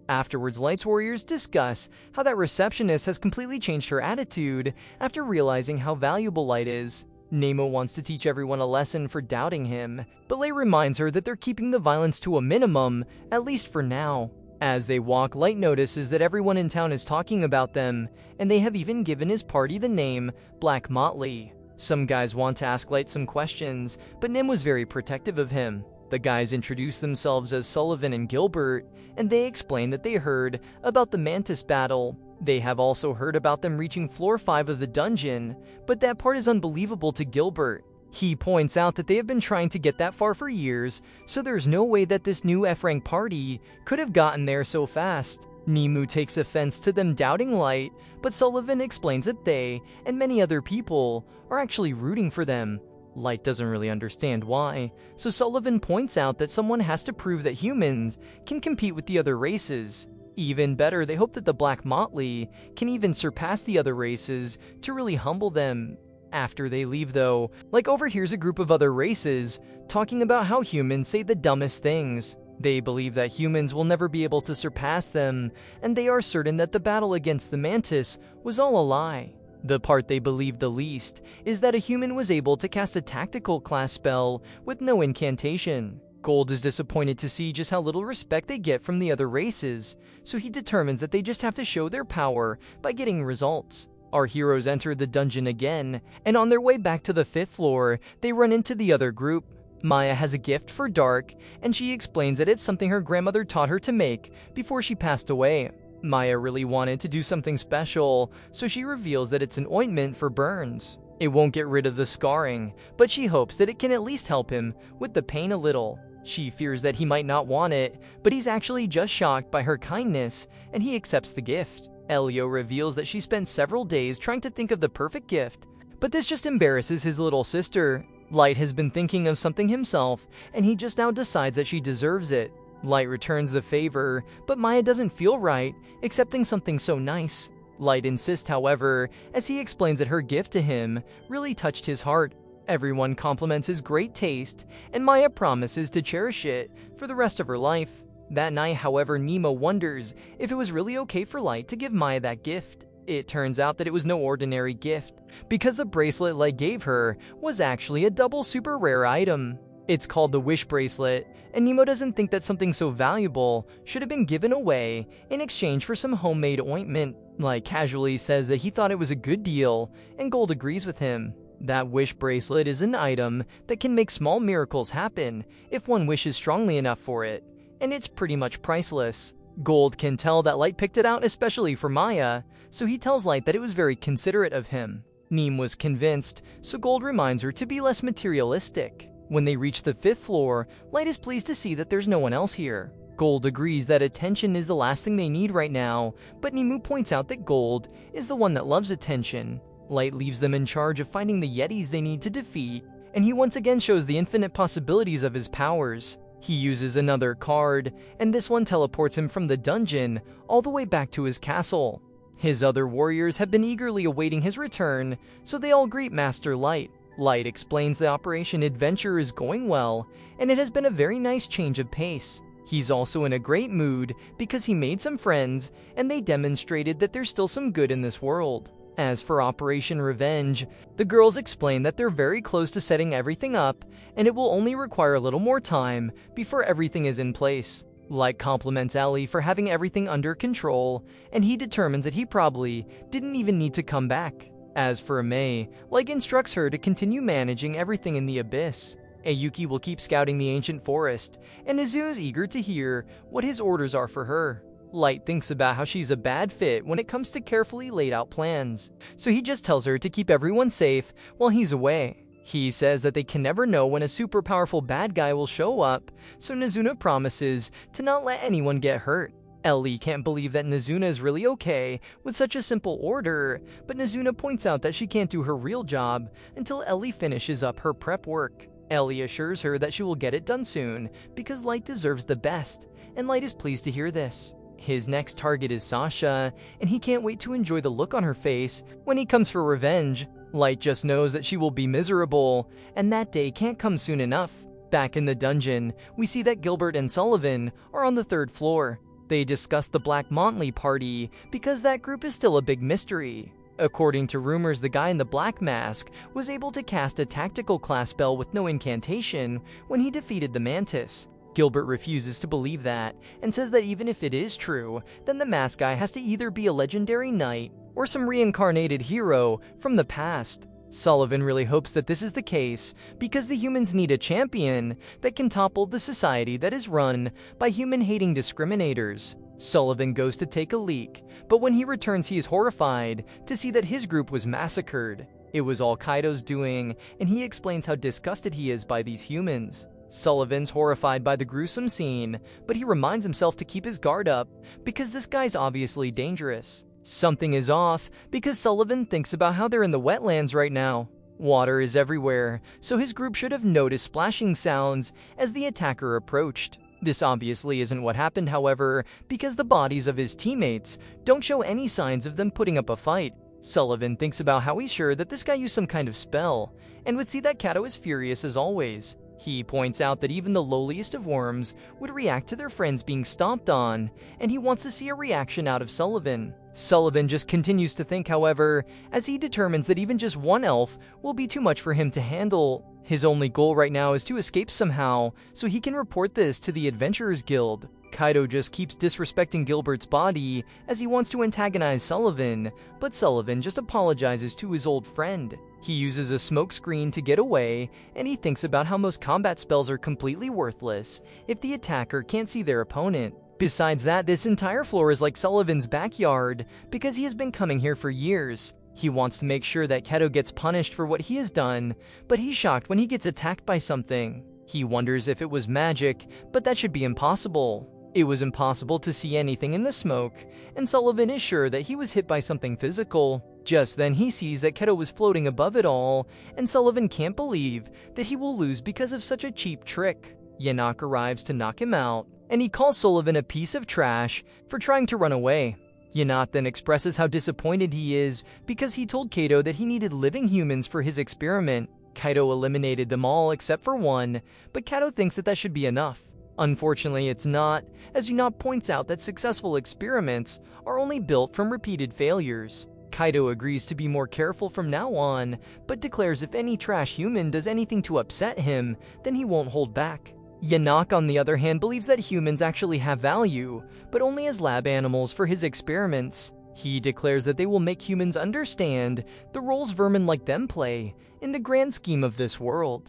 Afterwards, Light's warriors discuss how that receptionist has completely changed her attitude after realizing how valuable Light is. Nemo wants to teach everyone a lesson for doubting him, but Light reminds her that they're keeping the violence to a minimum, at least for now. As they walk, Light notices that everyone in town is talking about them, and they have even given his party the name Black Motley. Some guys want to ask Light some questions, but Nim was very protective of him. The guys introduce themselves as Sullivan and Gilbert, and they explain that they heard about the Mantis battle. They have also heard about them reaching floor 5 of the dungeon, but that part is unbelievable to Gilbert. He points out that they have been trying to get that far for years, so there's no way that this new F-rank party could have gotten there so fast. Nemu takes offense to them doubting Light, but Sullivan explains that they, and many other people, are actually rooting for them. Light doesn't really understand why, so Sullivan points out that someone has to prove that humans can compete with the other races. Even better, they hope that the Black Motley can even surpass the other races to really humble them. After they leave though, Light overhears a group of other races talking about how humans say the dumbest things. They believe that humans will never be able to surpass them, and they are certain that the battle against the Mantis was all a lie. The part they believe the least is that a human was able to cast a tactical class spell with no incantation. Gold is disappointed to see just how little respect they get from the other races, so he determines that they just have to show their power by getting results. Our heroes enter the dungeon again, and on their way back to the 5th floor, they run into the other group. Maya has a gift for Dark, and she explains that it's something her grandmother taught her to make before she passed away. Maya really wanted to do something special, so she reveals that it's an ointment for burns. It won't get rid of the scarring, but she hopes that it can at least help him with the pain a little. She fears that he might not want it, but he's actually just shocked by her kindness, and he accepts the gift. Elio reveals that she spent several days trying to think of the perfect gift, but this just embarrasses his little sister. Light has been thinking of something himself, and he just now decides that she deserves it. Light returns the favor, but Maya doesn't feel right accepting something so nice. Light insists, however, as he explains that her gift to him really touched his heart. Everyone compliments his great taste, and Maya promises to cherish it for the rest of her life. That night, however, Nemo wonders if it was really okay for Light to give Maya that gift. It turns out that it was no ordinary gift, because the bracelet Light gave her was actually a double super rare item. It's called the Wish Bracelet, and Nemo doesn't think that something so valuable should have been given away in exchange for some homemade ointment. Light casually says that he thought it was a good deal, and Gold agrees with him. That Wish Bracelet is an item that can make small miracles happen if one wishes strongly enough for it, and it's pretty much priceless. Gold can tell that Light picked it out especially for Maya, so he tells Light that it was very considerate of him. Neem was convinced, so Gold reminds her to be less materialistic. When they reach the 5th floor, Light is pleased to see that there's no one else here. Gold agrees that attention is the last thing they need right now, but Nemu points out that Gold is the one that loves attention. Light leaves them in charge of finding the Yetis they need to defeat, and he once again shows the infinite possibilities of his powers. He uses another card, and this one teleports him from the dungeon all the way back to his castle. His other warriors have been eagerly awaiting his return, so they all greet Master Light. Light explains the Operation Adventure is going well, and it has been a very nice change of pace. He's also in a great mood because he made some friends, and they demonstrated that there's still some good in this world. As for Operation Revenge, the girls explain that they're very close to setting everything up, and it will only require a little more time before everything is in place. Light compliments Ellie for having everything under control, and he determines that he probably didn't even need to come back. As for Mei, Light instructs her to continue managing everything in the abyss. Ayuki will keep scouting the ancient forest, and Izu is eager to hear what his orders are for her. Light thinks about how she's a bad fit when it comes to carefully laid out plans, so he just tells her to keep everyone safe while he's away. He says that they can never know when a super powerful bad guy will show up, so Nazuna promises to not let anyone get hurt. Ellie can't believe that Nazuna is really okay with such a simple order, but Nazuna points out that she can't do her real job until Ellie finishes up her prep work. Ellie assures her that she will get it done soon because Light deserves the best, and Light is pleased to hear this. His next target is Sasha, and he can't wait to enjoy the look on her face when he comes for revenge. Light just knows that she will be miserable, and that day can't come soon enough. Back in the dungeon, we see that Gilbert and Sullivan are on the 3rd floor. They discuss the Black Montley party because that group is still a big mystery. According to rumors, the guy in the black mask was able to cast a tactical class spell with no incantation when he defeated the Mantis. Gilbert refuses to believe that and says that even if it is true, then the mask guy has to either be a legendary knight or some reincarnated hero from the past. Sullivan really hopes that this is the case because the humans need a champion that can topple the society that is run by human-hating discriminators. Sullivan goes to take a leak, but when he returns he is horrified to see that his group was massacred. It was all Kaido's doing, and he explains how disgusted he is by these humans. Sullivan's horrified by the gruesome scene, but he reminds himself to keep his guard up because this guy's obviously dangerous. Something is off because Sullivan thinks about how they're in the wetlands right now. Water is everywhere, so his group should have noticed splashing sounds as the attacker approached. This obviously isn't what happened, however, because the bodies of his teammates don't show any signs of them putting up a fight. Sullivan thinks about how he's sure that this guy used some kind of spell, and would see that Kato is furious as always. He points out that even the lowliest of worms would react to their friends being stomped on, and he wants to see a reaction out of Sullivan. Sullivan just continues to think, however, as he determines that even just one elf will be too much for him to handle. His only goal right now is to escape somehow, so he can report this to the Adventurers Guild. Kaido just keeps disrespecting Gilbert's body as he wants to antagonize Sullivan, but Sullivan just apologizes to his old friend. He uses a smoke screen to get away, and he thinks about how most combat spells are completely worthless if the attacker can't see their opponent. Besides that, this entire floor is like Sullivan's backyard because he has been coming here for years. He wants to make sure that Kato gets punished for what he has done, but he's shocked when he gets attacked by something. He wonders if it was magic, but that should be impossible. It was impossible to see anything in the smoke, and Sullivan is sure that he was hit by something physical. Just then he sees that Kato was floating above it all, and Sullivan can't believe that he will lose because of such a cheap trick. Yanok arrives to knock him out, and he calls Sullivan a piece of trash for trying to run away. Yanat then expresses how disappointed he is because he told Kato that he needed living humans for his experiment. Kaito eliminated them all except for one, but Kato thinks that should be enough. Unfortunately, it's not, as Yanat points out that successful experiments are only built from repeated failures. Kaito agrees to be more careful from now on, but declares if any trash human does anything to upset him, then he won't hold back. Yanok, on the other hand, believes that humans actually have value, but only as lab animals for his experiments. He declares that they will make humans understand the roles vermin like them play in the grand scheme of this world.